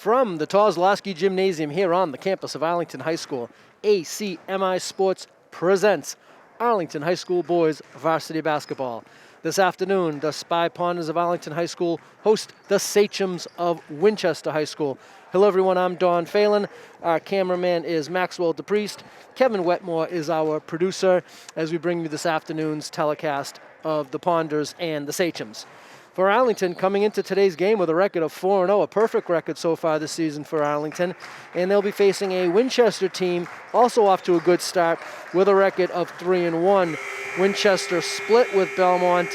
From the Kozlowski Gymnasium here on the campus of Arlington High School, ACMi Sports presents Arlington High School Boys Varsity Basketball. This afternoon, the Spy Punters of Arlington High School host the Sachems of Winchester High School. Hello everyone, I'm Phelan. Our cameraman is Maxwell DePriest. Kevin Wetmore is our producer as we bring you this afternoon's telecast of the Punters and the Sachems. For Arlington, coming into today's game with a record of 4-0, a perfect record so far this season for Arlington. And they'll be facing a Winchester team also off to a good start with a record of 3-1. Winchester split with Belmont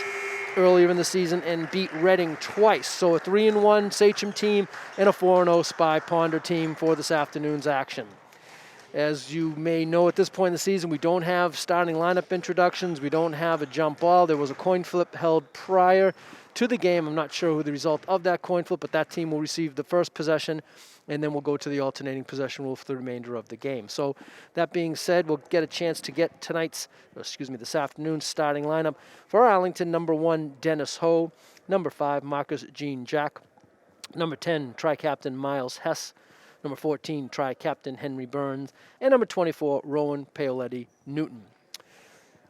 earlier in the season and beat Reading twice. So a 3-1 Sachem team and a 4-0 Spy Ponder team for this afternoon's action. As you may know at this point in the season, we don't have starting lineup introductions. We don't have a jump ball. There was a coin flip held prior to the game. I'm not sure who the result of that coin flip, but that team will receive the first possession, and then we'll go to the alternating possession rule for the remainder of the game. So that being said, we'll get a chance to get this afternoon's starting lineup. For Arlington, number 1, Dennis Ho. Number 5, Marcus Jean Jack. Number 10, Tri-Captain Miles Hess. Number 14, Tri-Captain Henry Burns. And number 24, Rowan Paoletti Newton.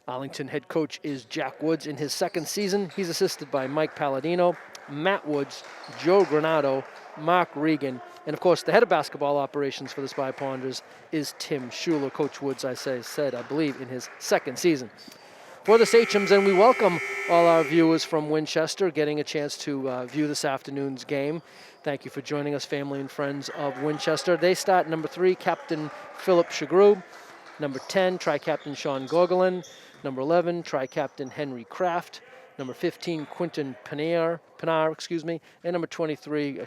Arlington head coach is Jack Woods in his second season. He's assisted by Mike Palladino, Matt Woods, Joe Granado, Mark Regan, and of course the head of basketball operations for the Spy Ponders is Tim Schuler. Coach Woods, I believe, in his second season. For the Sachems, and we welcome all our viewers from Winchester getting a chance to view this afternoon's game. Thank you for joining us, family and friends of Winchester. They start number 3, Captain Philip Shagru. Number 10, Tri-Captain Sean Gogolin. Number 11, Tri-Captain Henry Kraft. Number 15, Quinton Pinar, and number 23,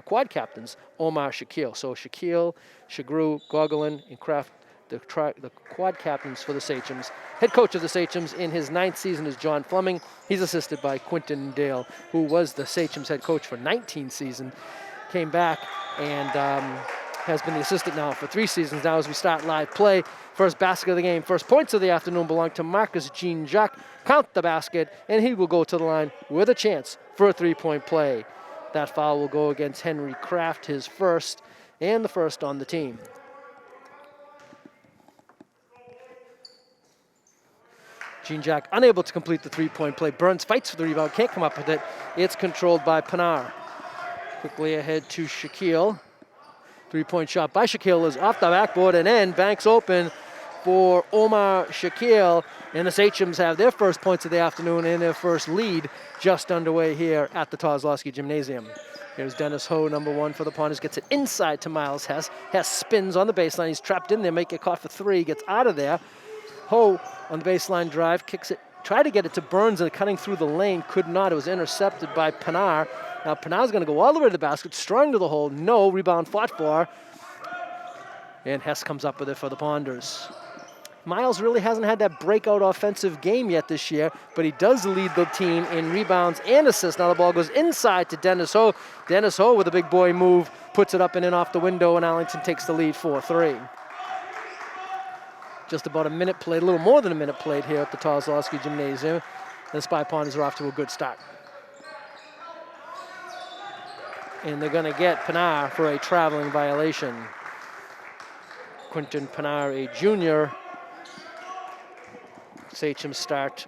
quad captains, Omar Shaquille. So Shaquille, Shagru, Gogolin, and Kraft, the quad captains for the Sachems. Head coach of the Sachems in his 9th season is John Fleming. He's assisted by Quinton Dale, who was the Sachems head coach for 19 seasons. Came back and has been the assistant now for 3 seasons now as we start live play. First basket of the game, first points of the afternoon belong to Marcus Jean Jacques. Count the basket, and he will go to the line with a chance for a 3-point play. That foul will go against Henry Kraft, his first, and the first on the team. Jean Jacques unable to complete the 3-point play. Burns fights for the rebound, can't come up with it. It's controlled by Pinar. Quickly ahead to Shaquille. 3-point shot by Shaquille is off the backboard and in. Banks open for Omar Shaquille. And the Sachems have their first points of the afternoon and their first lead just underway here at the Kozlowski Gymnasium. Here's Dennis Ho, number 1 for the Punters. Gets it inside to Miles Hess. Hess spins on the baseline. He's trapped in there, might get caught for 3. Gets out of there. Ho on the baseline drive, kicks it. Tried to get it to Burns and cutting through the lane. Could not. It was intercepted by Pinar. Now Pinar's going to go all the way to the basket, strong to the hole. No, rebound fought for. And Hess comes up with it for the Ponders. Miles really hasn't had that breakout offensive game yet this year, but he does lead the team in rebounds and assists. Now the ball goes inside to Dennis Ho. Dennis Ho with a big boy move, puts it up and in off the window, and Arlington takes the lead 4-3. Just about a minute played, a little more than a minute played here at the Kozlowski Gymnasium. And the Spy Ponders are off to a good start. And they're going to get Pinar for a traveling violation. Quinton Pinar, a junior. Sachems start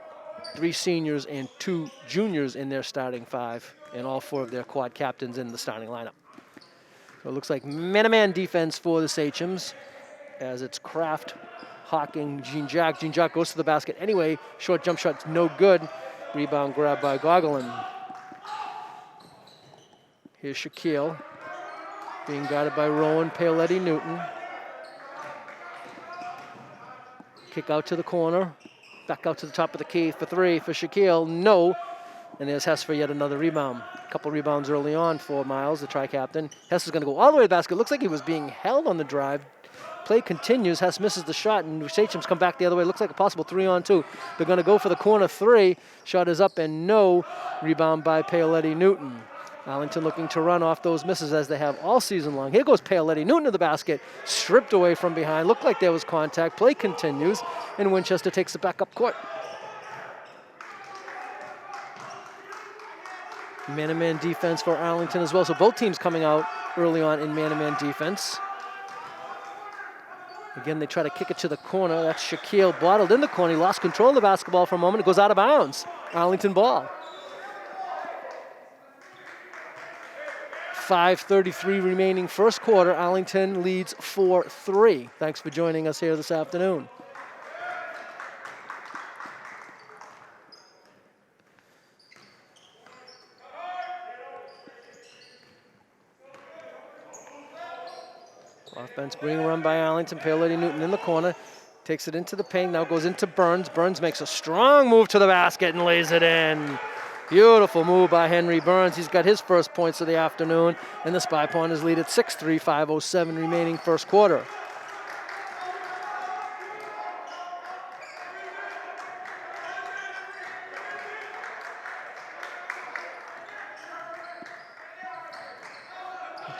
3 seniors and 2 juniors in their starting 5, and all 4 of their quad captains in the starting lineup. So it looks like man-to-man defense for the Sachems as it's Kraft, Hawking, Jean Jacques. Jean Jacques goes to the basket anyway. Short jump shot's no good. Rebound grab by Gogolin. Here's Shaquille being guarded by Rowan Paoletti Newton. Kick out to the corner. Back out to the top of the key for 3 for Shaquille. No. And there's Hess for yet another rebound. A couple rebounds early on for Miles, the tri-captain. Hess is going to go all the way to the basket. Looks like he was being held on the drive. Play continues. Hess misses the shot, and Sachems come back the other way. Looks like a possible 3-on-2. They're going to go for the corner 3. Shot is up and no. Rebound by Paoletti Newton. Arlington looking to run off those misses as they have all season long. Here goes Paoletti Newton to the basket, stripped away from behind. Looked like there was contact. Play continues, and Winchester takes it back up court. Man-to-man defense for Arlington as well. So both teams coming out early on in man-to-man defense. Again, they try to kick it to the corner. That's Shaquille bottled in the corner. He lost control of the basketball for a moment. It goes out of bounds. Arlington ball. 5:33 remaining first quarter. Arlington leads 4-3. Thanks for joining us here this afternoon. Offense being run by Arlington. Phelan Newton in the corner. Takes it into the paint. Now goes into Burns. Burns makes a strong move to the basket and lays it in. Beautiful move by Henry Burns. He's got his first points of the afternoon. And the Spy Pointers lead at 6-3, 5:07 remaining first quarter.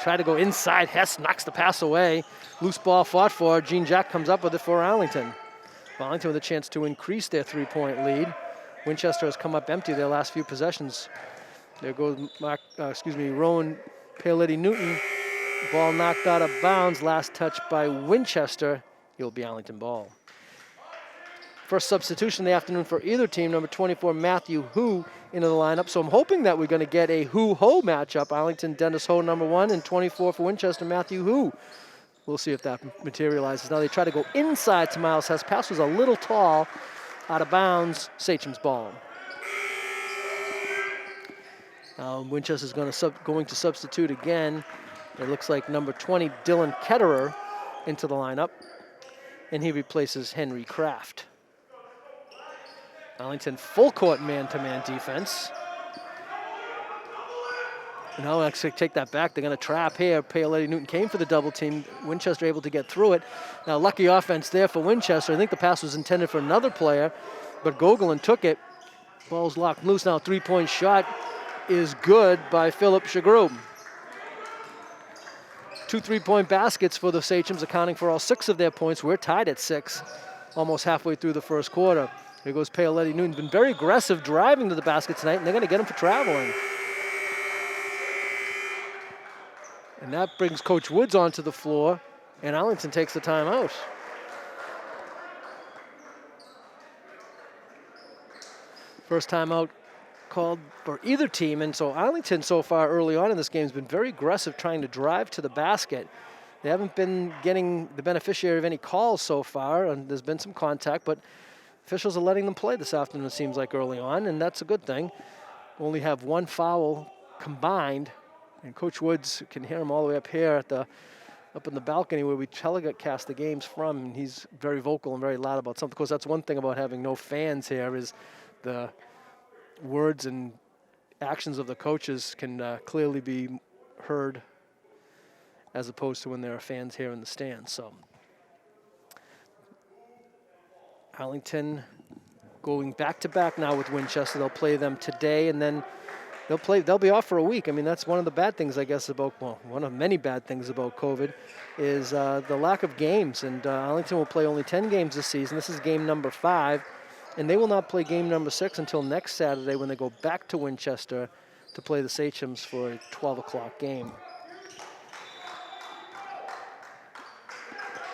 Try to go inside. Hess knocks the pass away. Loose ball fought for. Gene Jack comes up with it for Arlington. Arlington with a chance to increase their three-point lead. Winchester has come up empty their last few possessions. There goes Rowan Phelan Newton. Ball knocked out of bounds. Last touch by Winchester. It'll be Arlington ball. First substitution of the afternoon for either team, number 24, Matthew Hugh, into the lineup. So I'm hoping that we're going to get a Hugh-Ho matchup. Arlington, Dennis Ho, number 1, and 24 for Winchester, Matthew Hugh. We'll see if that materializes. Now they try to go inside to Miles Hess. Pass was a little tall, out of bounds. Sachem's ball. Winchester's going to substitute again. It looks like number 20, Dylan Ketterer, into the lineup, and he replaces Henry Kraft. Arlington full court man-to-man defense. Now actually take that back. They're going to trap here. Phelan Newton came for the double team. Winchester able to get through it. Now lucky offense there for Winchester. I think the pass was intended for another player, but Gogolin took it. Ball's locked loose now. Three-point shot is good by Philip Shagru. 2 3-point baskets for the Sachems, accounting for all 6 of their points. We're tied at 6, almost halfway through the first quarter. Here goes Phelan Newton. Been very aggressive driving to the basket tonight, and they're going to get him for traveling. And that brings Coach Woods onto the floor, and Arlington takes the timeout. First timeout called for either team, and so Arlington so far early on in this game has been very aggressive trying to drive to the basket. They haven't been getting the beneficiary of any calls so far, and there's been some contact, but officials are letting them play this afternoon, it seems like, early on, and that's a good thing. Only have 1 foul combined, and Coach Woods can hear him all the way up here at up in the balcony where we telecast the games from, and he's very vocal and very loud about something. Of course, that's one thing about having no fans here is the words and actions of the coaches can clearly be heard as opposed to when there are fans here in the stands. So Arlington going back-to-back now with Winchester. They'll play them today, and then they'll be off for a week. I mean, that's one of the bad things, I guess, one of many bad things about COVID is the lack of games. And Arlington will play only 10 games this season. This is game number 5, and they will not play game number 6 until next Saturday when they go back to Winchester to play the Sachems for a 12 o'clock game.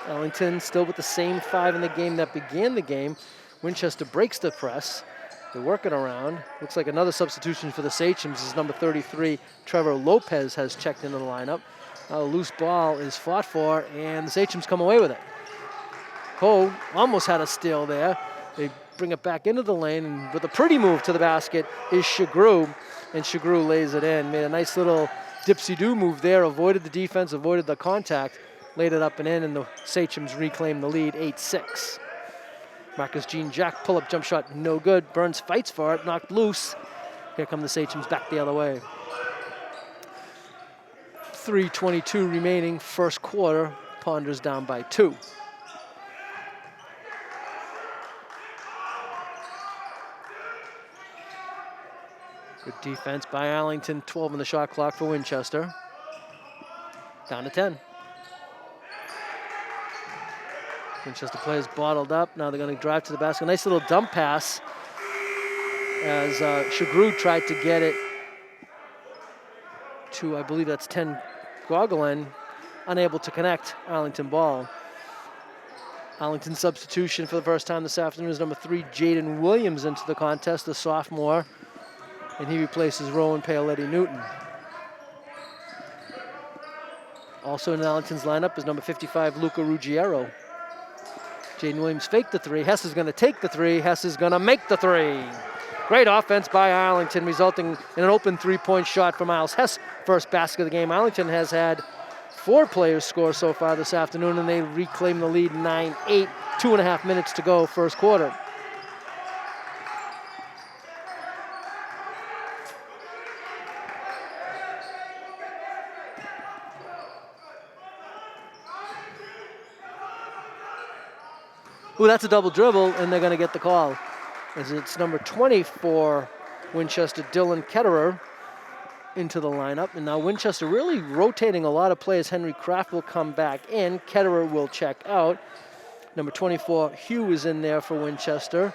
Arlington still with the same 5 in the game that began the game. Winchester breaks the press. They're working around. Looks like another substitution for the Sachems is number 33, Trevor Lopez, has checked into the lineup. A loose ball is fought for, and the Sachems come away with it. Ho almost had a steal there. They bring it back into the lane, and with a pretty move to the basket is Shagru, and Shagru lays it in. Made a nice little dipsy-do move there, avoided the defense, avoided the contact, laid it up and in, and the Sachems reclaim the lead, 8-6. Marcus Gene Jack, pull-up jump shot, no good. Burns fights for it, knocked loose. Here come the Sachems back the other way. 3:22 remaining, first quarter. Ponders down by 2. Good defense by Arlington, 12 on the shot clock for Winchester. Down to 10. Winchester players bottled up. Now they're going to drive to the basket. Nice little dump pass as Shagru tried to get it to, I believe that's 10 Gogolin unable to connect. Arlington ball. Arlington substitution for the first time this afternoon is number 3, Jaden Williams into the contest, the sophomore, and he replaces Rowan Paoletti-Newton. Also in Arlington's lineup is number 55, Luca Ruggiero. Jaden Williams faked the 3. Hess is going to take the 3. Hess is going to make the 3. Great offense by Arlington, resulting in an open 3-point shot for Miles Hess. First basket of the game. Arlington has had 4 players score so far this afternoon, and they reclaim the lead 9-8. 2.5 minutes to go, first quarter. Ooh, that's a double dribble, and they're going to get the call. As it's number 20 for Winchester, Dylan Ketterer, into the lineup. And now Winchester really rotating a lot of players. Henry Kraft will come back in. Ketterer will check out. Number 24, Hugh is in there for Winchester.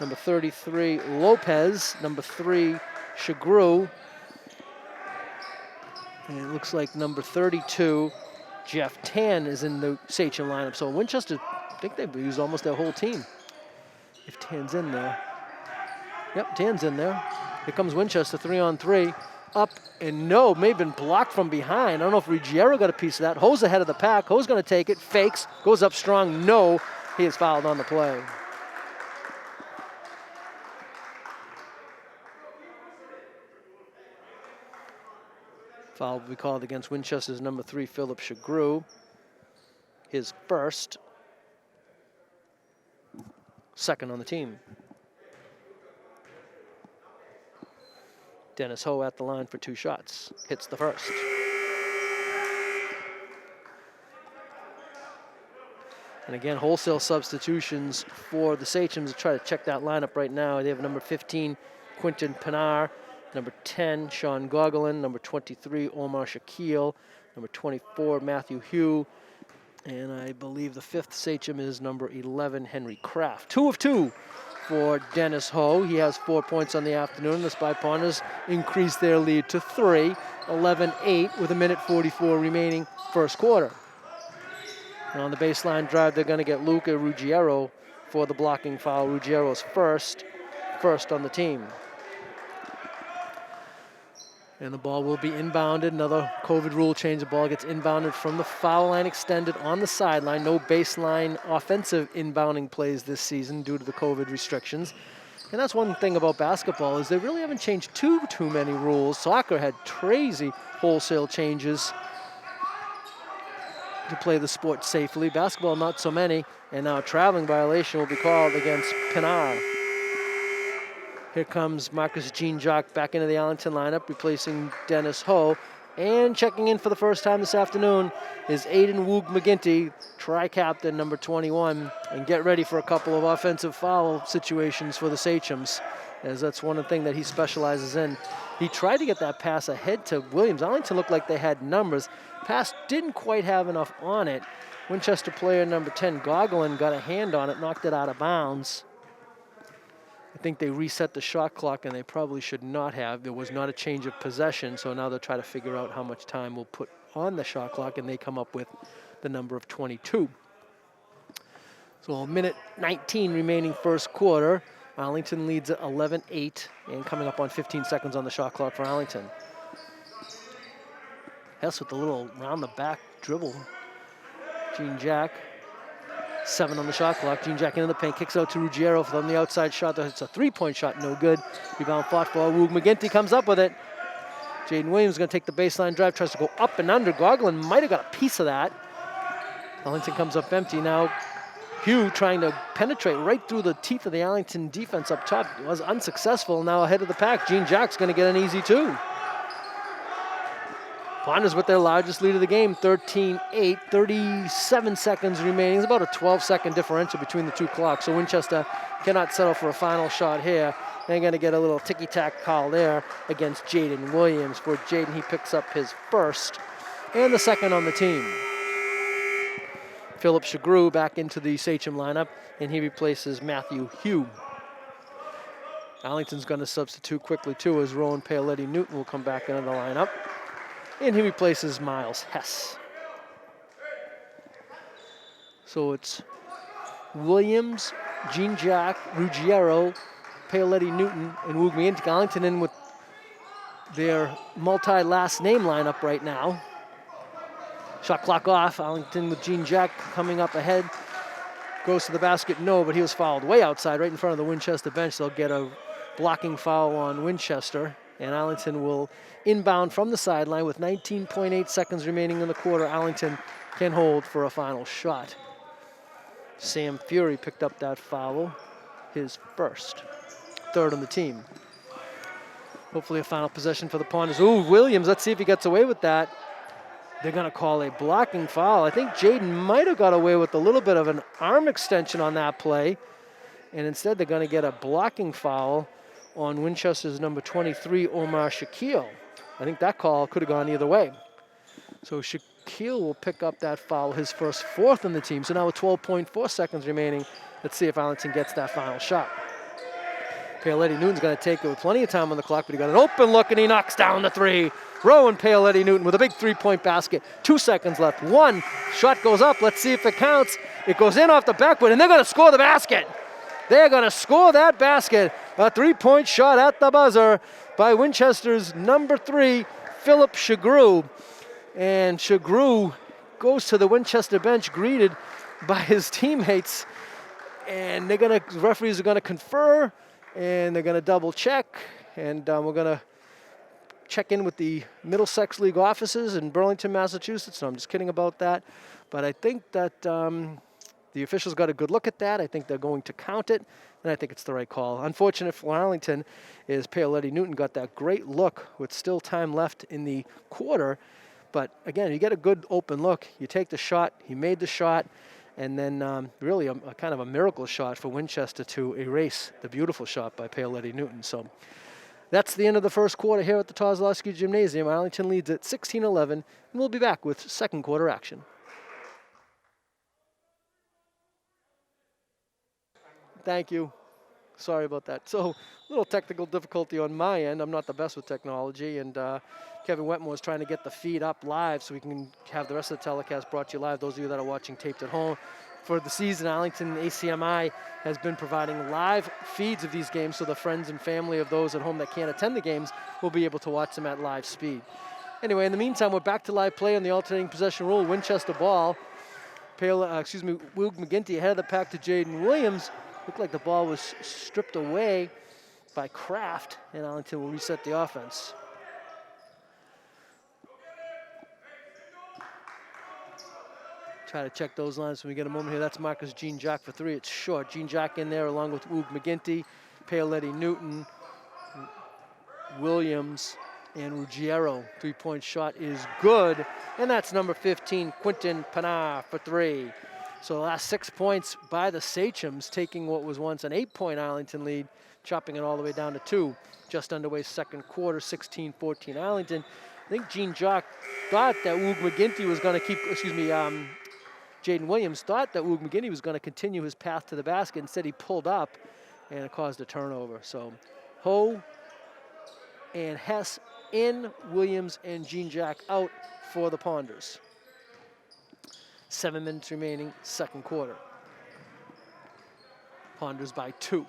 Number 33, Lopez. Number 3, Shagru. And it looks like number 32, Jeff Tan, is in the Sachem lineup. So Winchester, I think they've used almost their whole team. If Tan's in there. Yep, Tan's in there. Here comes Winchester, 3-on-3. Up and no, may have been blocked from behind. I don't know if Ruggiero got a piece of that. Ho's ahead of the pack. Ho's going to take it, fakes, goes up strong. No, he is fouled on the play. Foul will be called against Winchester's number 3, Philip Shagru. His first. Second on the team. Dennis Ho at the line for 2 shots. Hits the first. And again, wholesale substitutions for the Sachems. Try to check that lineup right now. They have number 15, Quinton Pinar. Number 10, Sean Gogolin. Number 23, Omar Shaquille. Number 24, Matthew Hugh. And I believe the 5th Sachem is number 11, Henry Kraft. 2 of 2 for Dennis Ho. He has 4 points on the afternoon. The Spy Punters increase their lead to 3, 11-8 with 1:44 remaining, first quarter. And on the baseline drive, they're going to get Luca Ruggiero for the blocking foul. Ruggiero's first on the team. And the ball will be inbounded. Another COVID rule change. The ball gets inbounded from the foul line, extended on the sideline. No baseline offensive inbounding plays this season due to the COVID restrictions. And that's one thing about basketball is they really haven't changed too many rules. Soccer had crazy wholesale changes to play the sport safely. Basketball, not so many. And now a traveling violation will be called against Pinar. Here comes Marcus Jean-Jacques back into the Arlington lineup, replacing Dennis Ho. And checking in for the first time this afternoon is Aiden Woog McGinty, tri-captain, number 21. And get ready for a couple of offensive foul situations for the Sachems, as that's one thing that he specializes in. He tried to get that pass ahead to Williams. Arlington looked like they had numbers. Pass didn't quite have enough on it. Winchester player number 10, Gogolin, got a hand on it, knocked it out of bounds. I think they reset the shot clock, and they probably should not have. There was not a change of possession, so now they'll try to figure out how much time we'll put on the shot clock, and they come up with the number of 22. So a minute 19 remaining, first quarter. Arlington leads at 11-8, and coming up on 15 seconds on the shot clock for Arlington. Hess with a little round the back dribble. Jean-Jacques. 7 on the shot clock. Jean-Jacques into the paint, kicks out to Ruggiero from the outside shot. It's a 3-point shot, no good. Rebound fought for. Woog McGinty comes up with it. Jaden Williams is going to take the baseline drive, tries to go up and under. Gogolin might have got a piece of that. Arlington comes up empty now. Hugh trying to penetrate right through the teeth of the Arlington defense up top. Was unsuccessful. Now ahead of the pack. Jean-Jacques going to get an easy 2. Punters with their largest lead of the game, 13-8, 37 seconds remaining. It's about a 12-second differential between the two clocks, so Winchester cannot settle for a final shot here. They're going to get a little ticky-tack call there against Jaden Williams. For Jaden, he picks up his first and the second on the team. Philip Shagru back into the Sachem lineup, and he replaces Matthew Hugh. Arlington's going to substitute quickly, too, as Rowan Paoletti-Newton will come back into the lineup. and he replaces Miles Hess. So it's Williams, Gene Jack, Ruggiero, Paoletti Newton, and Woogmiginti. Arlington in with their multi-last name lineup right now. Shot clock off. Arlington with Gene Jack coming up ahead. Goes to the basket, no, but he was fouled way outside, right in front of the Winchester bench. They'll get a blocking foul on Winchester, and Arlington will inbound from the sideline with 19.8 seconds remaining in the quarter. Arlington can hold for a final shot. Sam Fury picked up that foul, his first, third on the team. Hopefully a final possession for the Punters. Ooh, Williams, let's see if he gets away with that. They're gonna call a blocking foul. I think Jaden might have got away with a little bit of an arm extension on that play, and instead they're gonna get a blocking foul on Winchester's number 23, Omar Shaquille. I think that call could have gone either way. So Shaquille will pick up that foul, his first, fourth on the team. So now with 12.4 seconds remaining, let's see if Arlington gets that final shot. Paoletti Newton's gonna take it with plenty of time on the clock, but he got an open look and he knocks down the three. Rowan Paoletti Newton with a big three-point basket. 2 seconds left. One shot goes up. Let's see if it counts. It goes in off the backboard, and they're gonna score the basket. They're gonna score that basket. A three-point shot at the buzzer by Winchester's number 3, Philip Shagru. And Shagru goes to the Winchester bench greeted by his teammates. And referees are gonna confer, and they're gonna double check. And we're gonna check in with the Middlesex League offices in Burlington, Massachusetts. No, I'm just kidding about that. But I think that the officials got a good look at that. I think they're going to count it, and I think it's the right call. Unfortunate for Arlington is Paoletti Newton got that great look with still time left in the quarter. But again, you get a good open look, you take the shot, he made the shot, and then really a kind of a miracle shot for Winchester to erase the beautiful shot by Paoletti Newton. So that's the end of the first quarter here at the Kozlowski Gymnasium. Arlington leads at 16-11, and we'll be back with second quarter action. Thank you. Sorry about that. So a little technical difficulty on my end. I'm not the best with technology, and Kevin Wetmore was trying to get the feed up live so we can have the rest of the telecast brought to you live. Those of you that are watching taped at home. For the season, Arlington ACMi has been providing live feeds of these games so the friends and family of those at home that can't attend the games will be able to watch them at live speed. Anyway, in the meantime, we're back to live play on the alternating possession rule. Winchester ball. Woogmiginti ahead of the pack to Jaden Williams. Looked like the ball was stripped away by Kraft, and Arlington will reset the offense. Try to check those lines when we get a moment here. That's Marcus Gene Jack for 3. It's short. Gene Jack in there along with Woogmiginti, Paoletti Newton, Williams, and Ruggiero. 3-point shot is good, and that's number 15, Quinton Pinar for 3. So the last 6 points by the Sachems, taking what was once an 8-point Arlington lead, chopping it all the way down to 2. Just underway second quarter, 16-14 Arlington. I think Gene Jack thought that Woogmiginti was going to keep, Jaden Williams thought that Woogmiginti was going to continue his path to the basket. Instead, he pulled up, and it caused a turnover. So Ho and Hess in, Williams and Gene Jack out for the Ponders. 7 minutes remaining, second quarter. Ponders by 2.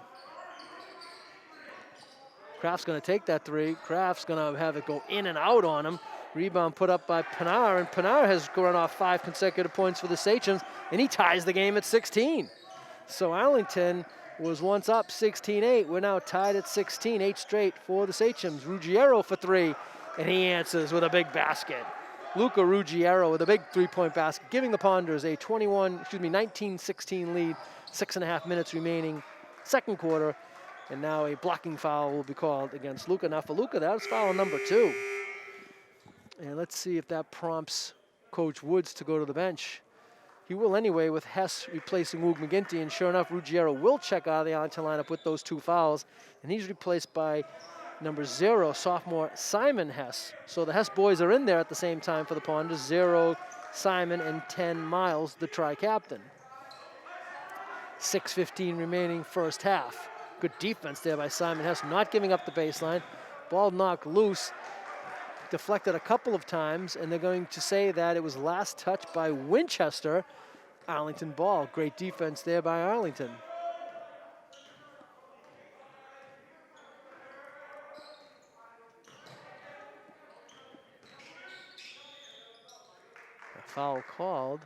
Kraft's going to take that 3. Kraft's going to have it go in and out on him. Rebound put up by Pinar, and Pinar has run off 5 consecutive points for the Sachems, and he ties the game at 16. So Arlington was once up 16-8. We're now tied at 16, 8 straight for the Sachems. Ruggiero for 3, and he answers with a big basket. Luca Ruggiero with a big 3-point basket, giving the Ponders a 19-16 lead, 6.5 minutes remaining, second quarter, and now a blocking foul will be called against Luca. Now for Luca, that was foul number 2. And let's see if that prompts Coach Woods to go to the bench. He will anyway, with Hess replacing Woogmiginti, and sure enough, Ruggiero will check out of the Arlington lineup with those 2 fouls, and he's replaced by number 0, sophomore Simon Hess. So the Hess boys are in there at the same time for the Ponders. 0, Simon, and 10, Miles, the tri-captain. 6:15 remaining first half. Good defense there by Simon Hess, not giving up the baseline. Ball knocked loose. deflected a couple of times, and they're going to say that it was last touched by Winchester. Arlington ball. Great defense there by Arlington. A foul called.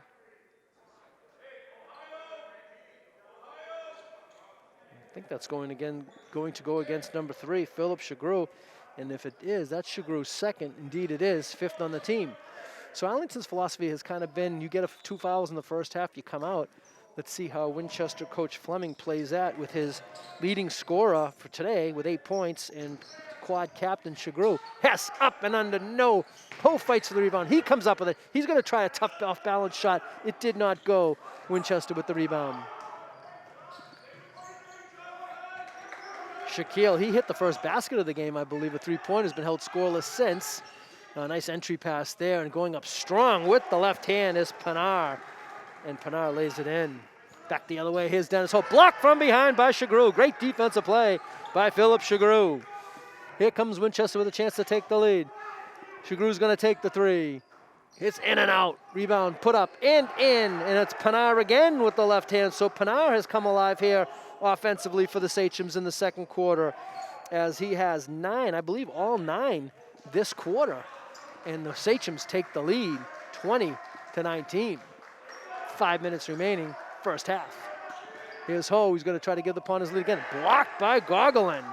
I think that's going to go against number 3, Philip Shagru. And if it is, that's Shagru's second. Indeed it is, 5th on the team. So Arlington's philosophy has kind of been, you get 2 fouls in the first half, you come out. Let's see how Winchester coach Fleming plays that with his leading scorer for today with 8 points and quad captain Shagru. Hess up and under, no. Poe fights for the rebound. He comes up with it. He's going to try a tough off-balance shot. It did not go. Winchester with the rebound. Shaquille, he hit the first basket of the game, I believe. A 3-pointer has been held scoreless since. A nice entry pass there, and going up strong with the left hand is Pinar. And Pinar lays it in. Back the other way, here's Dennis Hope. Blocked from behind by Shagru. Great defensive play by Philip Shagru. Here comes Winchester with a chance to take the lead. Shagru's going to take the 3. It's in and out. Rebound put up and in. And it's Pinar again with the left hand. So Pinar has come alive here offensively for the Sachems in the second quarter, as he has 9, I believe all 9 this quarter. And the Sachems take the lead 20-19. 5 minutes remaining, first half. Here's Ho, who's going to try to give the Punters lead again. Blocked by Gogolin.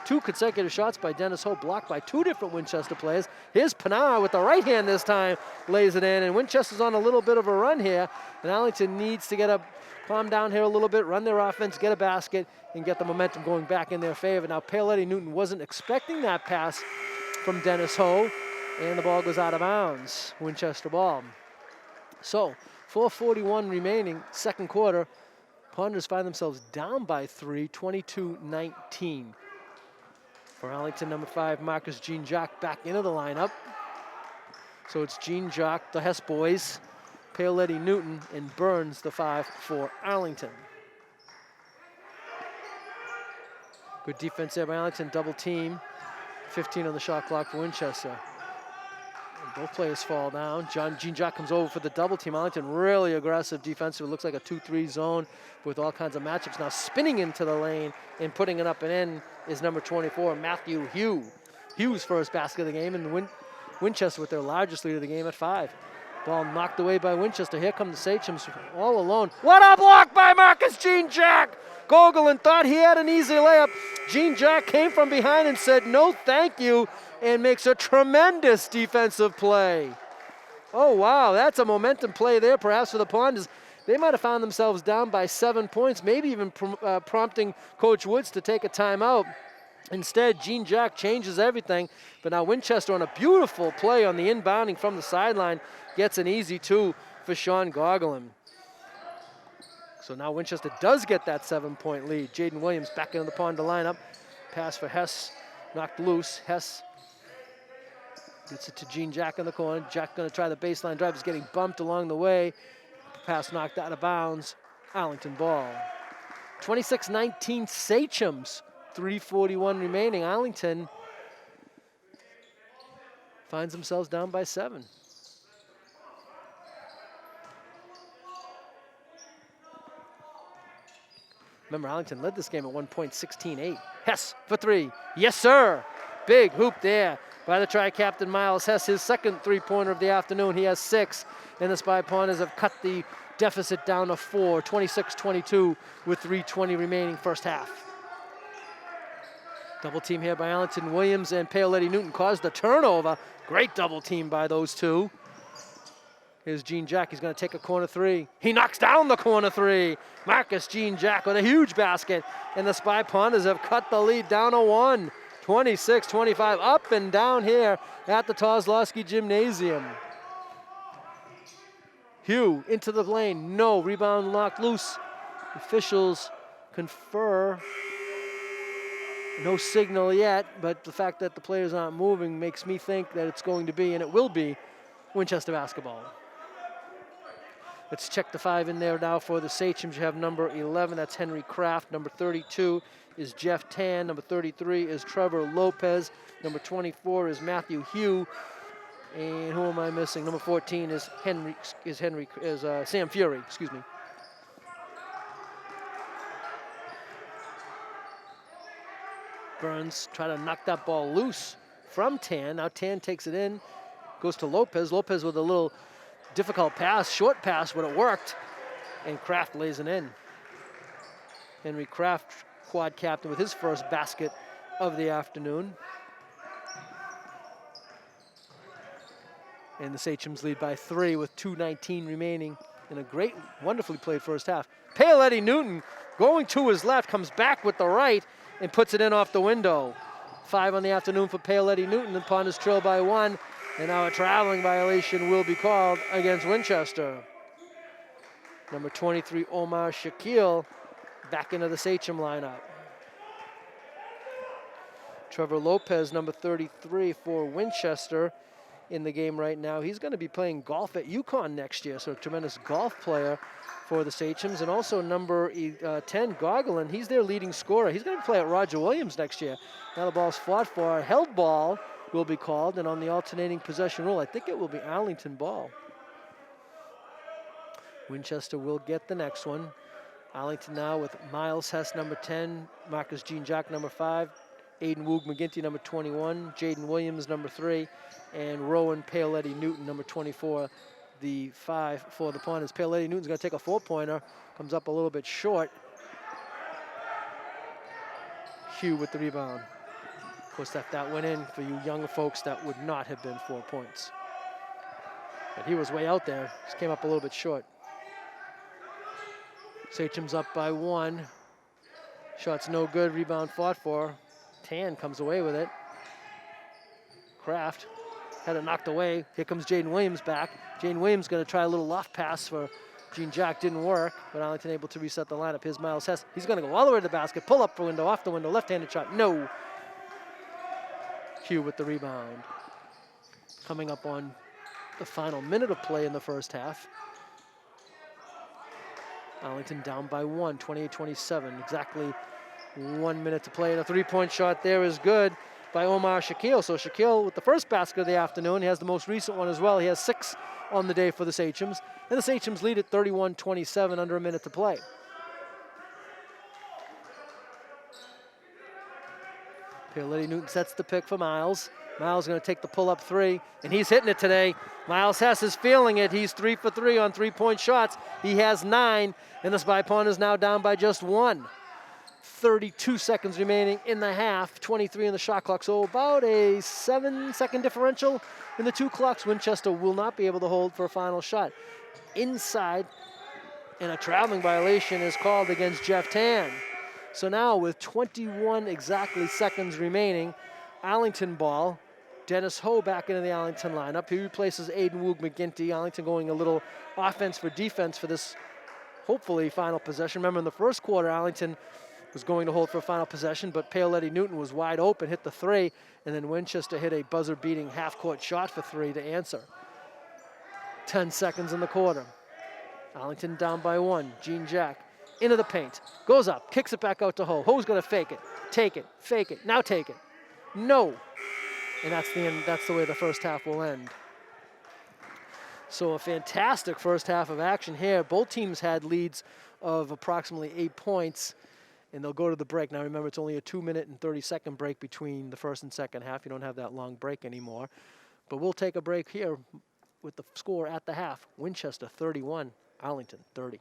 2 consecutive shots by Dennis Ho, blocked by 2 different Winchester players. Here's Pinar with the right hand this time, lays it in, and Winchester's on a little bit of a run here, and Arlington needs to calm down here a little bit, run their offense, get a basket, and get the momentum going back in their favor. Now, Phelan Newton wasn't expecting that pass from Dennis Ho, and the ball goes out of bounds. Winchester ball. So, 4:41 remaining, second quarter. Punters find themselves down by 3, 22-19. For Arlington, number 5, Marcus Jean-Jacques back into the lineup. So it's Jean-Jacques, the Hess boys, Phelan Newton, and Burns, the 5 for Arlington. Good defense there by Arlington, double team. 15 on the shot clock for Winchester. And both players fall down. Jean-Jacques comes over for the double team. Arlington really aggressive defensive. It looks like a 2-3 zone with all kinds of matchups. Now spinning into the lane and putting it up and in is number 24, Matthew Hugh. Hughes' first basket of the game, and Winchester with their largest lead of the game at 5. Ball knocked away by Winchester. Here come the Sachems all alone. What a block by Marcus Jean-Jacques! Gogolin thought he had an easy layup. Jean-Jacques came from behind and said no thank you, and makes a tremendous defensive play. Oh wow, that's a momentum play there perhaps for the Punters. They might have found themselves down by 7 points, maybe even prompting Coach Woods to take a timeout. Instead, Jean-Jacques changes everything, but now Winchester on a beautiful play on the inbounding from the sideline gets an easy 2 for Sean Gogolin. So now Winchester does get that 7-point lead. Jaden Williams back into the Ponder lineup. Pass for Hess, knocked loose. Hess gets it to Jean-Jacques in the corner. Jack going to try the baseline drive. He's getting bumped along the way. Pass knocked out of bounds. Arlington ball. 26-19 Sachems. 3:41 remaining. Arlington finds themselves down by 7. Remember, Arlington led this game at one point, 16-8. Hess for 3. Yes, sir. Big hoop there by the tri-captain Miles Hess. His second 3-pointer of the afternoon. He has 6. And the Spy Punters have cut the deficit down to 4, 26-22 with 3:20 remaining first half. Double team here by Arlington. Williams and Phelan Newton caused the turnover. Great double team by those two. Here's Jean-Jacques. He's going to take a corner 3. He knocks down the corner 3. Marcus Jean-Jacques with a huge basket. And the Spy Punters have cut the lead down to 1. 26-25 up and down here at the Kozlowski Gymnasium. Hugh into the lane. No. Rebound knocked loose. Officials confer. No signal yet, but the fact that the players aren't moving makes me think that it's going to be, and it will be, Winchester basketball. Let's check the 5 in there now for the Sachems. You have number 11, that's Henry Kraft. Number 32 is Jeff Tan. Number 33 is Trevor Lopez. Number 24 is Matthew Hugh. And who am I missing? Number 14 is Sam Fury, excuse me. Burns try to knock that ball loose from Tan. Now Tan takes it in, goes to Lopez. Lopez with a little difficult pass, short pass, but it worked. And Kraft lays it in. Henry Kraft, quad captain, with his first basket of the afternoon. And the Sachems lead by 3 with 2:19 remaining in a great, wonderfully played first half. Phelan Newton going to his left, comes back with the right and puts it in off the window. 5 on the afternoon for Phelan Newton. The Punters trail by 1. And now a traveling violation will be called against Winchester. Number 23, Omar Shaquille, back into the Sachem lineup. Trevor Lopez, number 33 for Winchester, in the game right now. He's going to be playing golf at UConn next year, so a tremendous golf player for the Sachems. And also number 10, Gogolin, he's their leading scorer. He's going to play at Roger Williams next year. Now the ball's fought for. Held ball will be called, and on the alternating possession rule, I think it will be Arlington ball. Winchester will get the next one. Arlington now with Miles Hess, number 10, Marcus Jean Jack, number 5, Aiden Woog McGinty, number 21, Jaden Williams, number 3, and Rowan Phelan Newton, number 24, the 5 for the Punters. Phelan Newton's going to take a 4-pointer, comes up a little bit short. Hugh with the rebound. Of course, that went in for you younger folks, that would not have been 4 points. But he was way out there, just came up a little bit short. Sachems up by 1. Shot's no good, rebound fought for. Tan comes away with it. Kraft had it knocked away. Here comes Jaden Williams back. Jaden Williams going to try a little loft pass for Jean Jack, didn't work, but Arlington able to reset the lineup. Here's Miles Hess. He's going to go all the way to the basket, pull up for window, off the window, left-handed shot, no. Hugh with the rebound. Coming up on the final minute of play in the first half. Arlington down by 1, 28-27, exactly 1 minute to play, and a 3-point shot there is good by Omar Shaquille. So Shaquille with the first basket of the afternoon. He has the most recent one as well. He has 6 on the day for the Sachems, and the Sachems lead at 31-27, under a minute to play. Phelan Newton sets the pick for Miles. Miles going to take the pull-up 3, and he's hitting it today. Miles Hess is feeling it. He's 3 for 3 on 3-point shots. He has 9, and the Spy Punters now down by just 1. 32 seconds remaining in the half, 23 in the shot clock, so about a 7-second differential in the 2 clocks. Winchester will not be able to hold for a final shot. Inside, and a traveling violation is called against Jeff Tan. So now with 21 exactly seconds remaining, Arlington ball. Dennis Ho back into the Arlington lineup. He replaces Aiden Woog McGinty. Arlington going a little offense for defense for this, hopefully, final possession. Remember, in the first quarter, Arlington was going to hold for a final possession, but Phelan Newton was wide open, hit the 3, and then Winchester hit a buzzer-beating half-court shot for 3 to answer. 10 seconds in the quarter. Arlington down by 1. Jean Jack into the paint, goes up, kicks it back out to Ho. Ho's going to fake it, take it, fake it, now take it. No. And that's the end. That's the way the first half will end. So a fantastic first half of action here. Both teams had leads of approximately 8 points, and they'll go to the break. Now remember, it's only a 2-minute and 30-second break between the first and second half. You don't have that long break anymore. But we'll take a break here with the score at the half. Winchester 31, Arlington 30.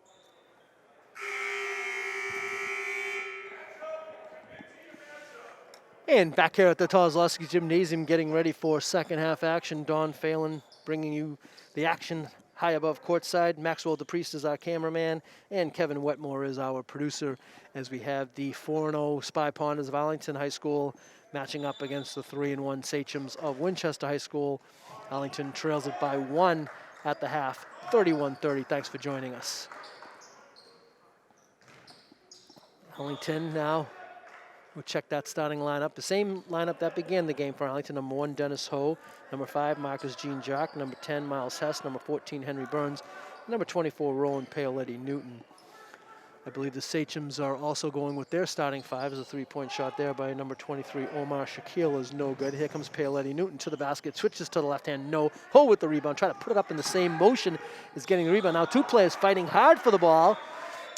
And back here at the Kozlowski Gymnasium, getting ready for second half action. Don Phelan bringing you the action high above courtside. Maxwell DePriest is our cameraman, and Kevin Wetmore is our producer, as we have the 4-0 Spy Punters of Arlington High School matching up against the 3-1 Sachems of Winchester High School. Arlington trails it by 1 at the half, 31-30. Thanks for joining us. Arlington now. We'll check that starting lineup. The same lineup that began the game for Arlington. Number 1, Dennis Ho. Number 5, Marcus Jean Jack. Number 10, Miles Hess. Number 14, Henry Burns. Number 24, Rowan Phelan Newton. I believe the Sachems are also going with their starting five as a three-point shot there by number 23, Omar Shaquille is no good. Here comes Phelan Newton to the basket, switches to the left hand, no. Ho with the rebound, try to put it up in the same motion as getting the rebound. Now two players fighting hard for the ball,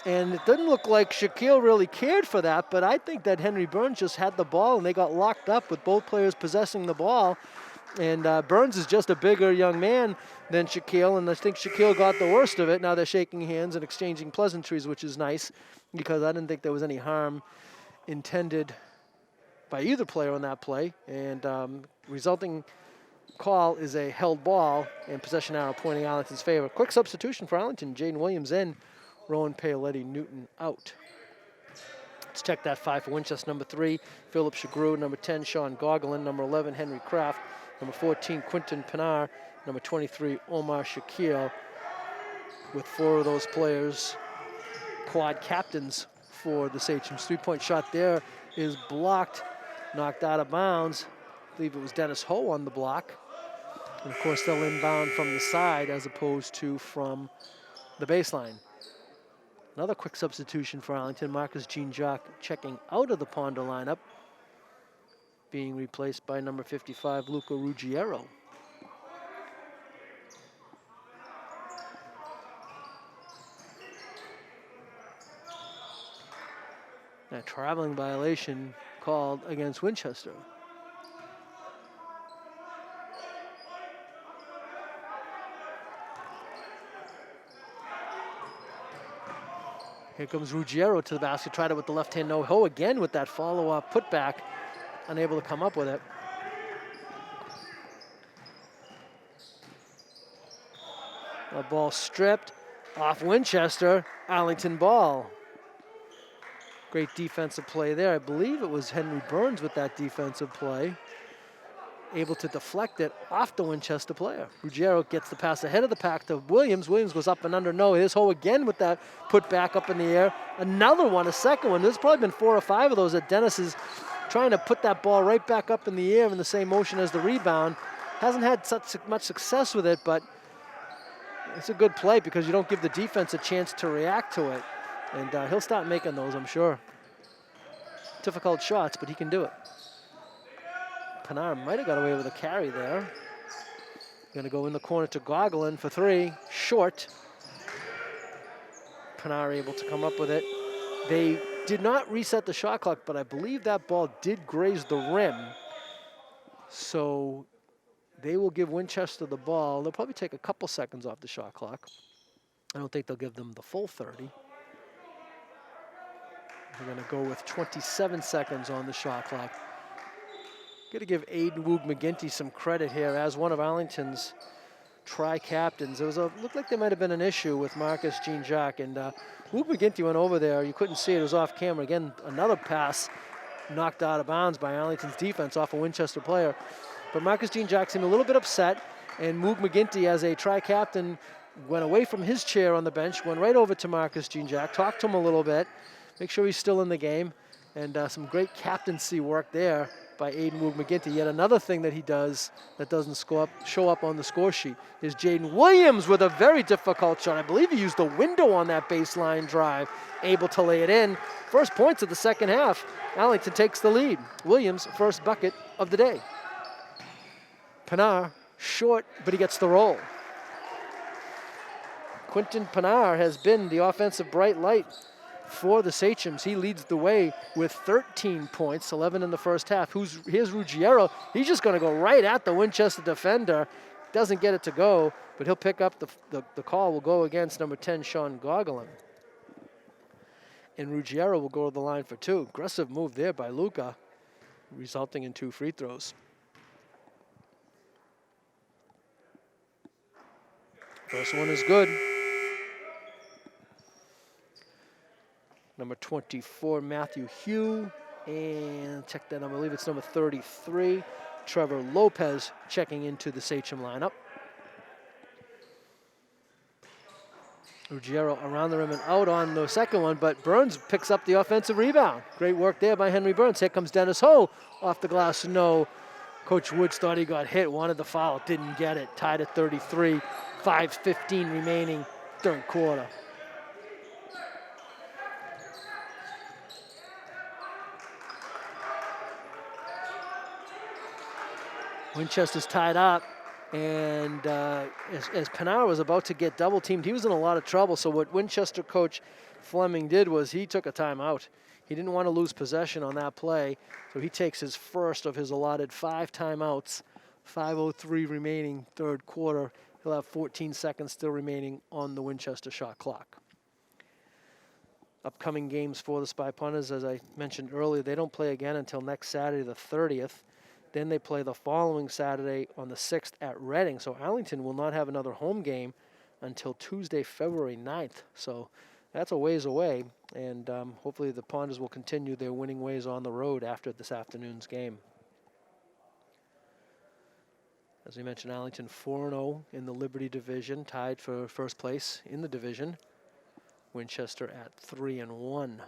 and it didn't look like Shaquille really cared for that, but I think that Henry Burns just had the ball and they got locked up with both players possessing the ball. And Burns is just a bigger young man than Shaquille, and I think Shaquille got the worst of it. Now they're shaking hands and exchanging pleasantries, which is nice, because I didn't think there was any harm intended by either player on that play. And resulting call is a held ball, and possession arrow pointing Arlington's favor. Quick substitution for Arlington. Jaden Williams in, Rowan Paletti Newton out. Let's check that five for Winchester. Number 3, Philip Shagrew. Number 10, Sean Gogolin. Number 11, Henry Kraft. Number 14, Quinton Pinar. Number 23, Omar Shaquille. With 4 of those players quad captains for the Sachems. Three-point shot there is blocked, knocked out of bounds. I believe it was Dennis Ho on the block. And of course, they'll inbound from the side as opposed to from the baseline. Another quick substitution for Arlington. Marcus Jean-Jacques checking out of the Ponder lineup, being replaced by number 55, Luca Ruggiero. A traveling violation called against Winchester. Here comes Ruggiero to the basket, tried it with the left hand, no. Ho again with that follow-up putback, unable to come up with it. A ball stripped off Winchester, Arlington ball. Great defensive play there. I believe it was Henry Burns with that defensive play, able to deflect it off the Winchester player. Ruggiero gets the pass ahead of the pack to Williams. Williams goes up and under, no. Here's Ho again with that put back up in the air. Another one, a second one. There's probably been 4 or 5 of those that Dennis is trying to put that ball right back up in the air in the same motion as the rebound. Hasn't had such much success with it, but it's a good play because you don't give the defense a chance to react to it. And he'll start making those, I'm sure. Difficult shots, but he can do it. Pinar might have got away with a carry there. Gonna go in the corner to Gogolin for 3, short. Pinar able to come up with it. They did not reset the shot clock, but I believe that ball did graze the rim. So they will give Winchester the ball. They'll probably take a couple seconds off the shot clock. I don't think they'll give them the full 30. We're gonna go with 27 seconds on the shot clock. Got to give Aiden Woog McGinty some credit here as one of Arlington's tri-captains. Looked like there might have been an issue with Marcus Jean-Jacques, and Woog McGinty went over there. You couldn't see it. It was off camera. Again, another pass knocked out of bounds by Arlington's defense off a Winchester player. But Marcus Jean-Jacques seemed a little bit upset, and Woog McGinty, as a tri-captain, went away from his chair on the bench, went right over to Marcus Jean-Jacques, talked to him a little bit, make sure he's still in the game, and some great captaincy work there by Aiden Woog McGinty. Yet another thing that he does that doesn't show up on the score sheet is Jaden Williams with a very difficult shot. I believe he used the window on that baseline drive, able to lay it in. First points of the second half. Arlington takes the lead. Williams, first bucket of the day. Pinar, short, but he gets the roll. Quinton Pinar has been the offensive bright light for the Sachems. He leads the way with 13 points, 11 in the first half. Here's Ruggiero. He's just going to go right at the Winchester defender. Doesn't get it to go, but he'll pick up the call. Will go against number 10, Sean Gogolin. And Ruggiero will go to the line for 2. Aggressive move there by Luca, resulting in 2 free throws. First one is good. Number 24, Matthew Hugh, and check that, I believe it's number 33, Trevor Lopez, checking into the Sachem lineup. Ruggiero around the rim and out on the second one, but Burns picks up the offensive rebound. Great work there by Henry Burns. Here comes Dennis Ho off the glass, no. Coach Woods thought he got hit, wanted the foul, didn't get it. Tied at 33, 5:15 remaining, third quarter. Winchester's tied up, and as Phelan was about to get double teamed, he was in a lot of trouble. So what Winchester coach Fleming did was he took a timeout. He didn't want to lose possession on that play, so he takes his first of his allotted 5 timeouts. 5:03 remaining, third quarter. He'll have 14 seconds still remaining on the Winchester shot clock. Upcoming games for the Spy Punters, as I mentioned earlier, they don't play again until next Saturday, the 30th. Then they play the following Saturday on the 6th at Reading. So Arlington will not have another home game until Tuesday, February 9th. So that's a ways away, and hopefully the Punters will continue their winning ways on the road after this afternoon's game. As we mentioned, Arlington 4-0 in the Liberty division, tied for first place in the division. Winchester at 3-1.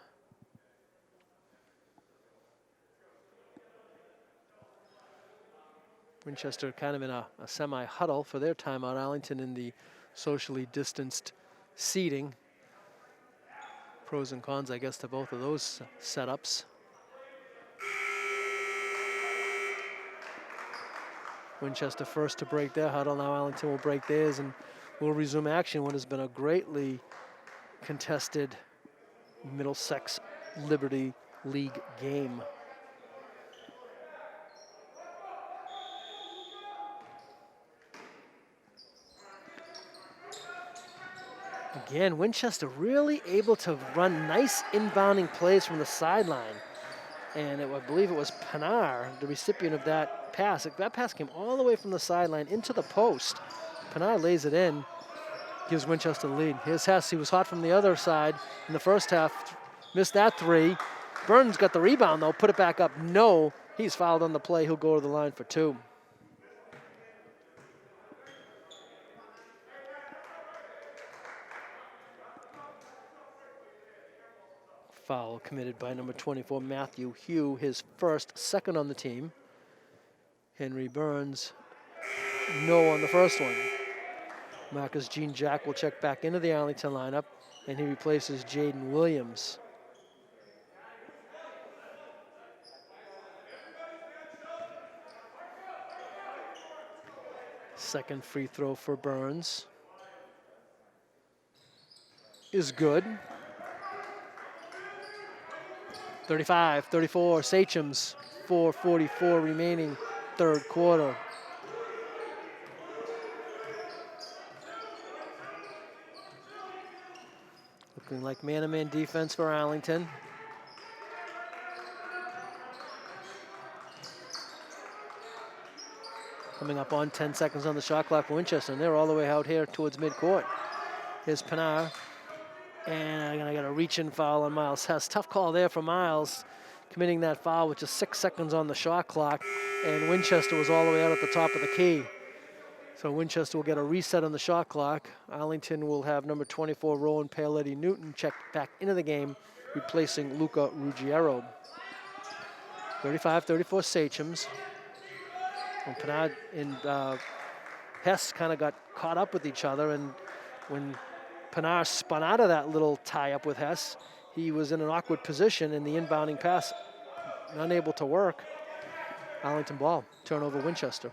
Winchester kind of in a semi-huddle for their timeout. Arlington in the socially distanced seating. Pros and cons, I guess, to both of those setups. Winchester first to break their huddle. Now Arlington will break theirs and will resume action what has been a greatly contested Middlesex Liberty League game. Again, Winchester really able to run nice inbounding plays from the sideline. And I believe it was Phelan, the recipient of that pass. That pass came all the way from the sideline into the post. Phelan lays it in, gives Winchester the lead. Here's Hess. He was hot from the other side in the first half. Missed that 3. Burns got the rebound, though. Put it back up. No. He's fouled on the play. He'll go to the line for 2. Foul committed by number 24, Matthew Hugh, his second on the team. Henry Burns, no on the first one. Marcus Jean Jack will check back into the Arlington lineup, and he replaces Jaden Williams. Second free throw for Burns is good. 35-34, Sachem's 4:44 remaining, third quarter. Looking like man-to-man defense for Arlington. Coming up on 10 seconds on the shot clock for Winchester, and they're all the way out here towards midcourt. Here's Phelan. And I'm gonna get a reach-in foul on Miles Hess. Tough call there for Miles, committing that foul with just 6 seconds on the shot clock. And Winchester was all the way out at the top of the key. So Winchester will get a reset on the shot clock. Arlington will have number 24, Rowan Paoletti Newton, checked back into the game, replacing Luca Ruggiero. 35-34 Sachem's. And Phelan and Hess kind of got caught up with each other, and when Phelan spun out of that little tie-up with Hess, he was in an awkward position, and the inbounding pass unable to work. Arlington ball, turnover Winchester.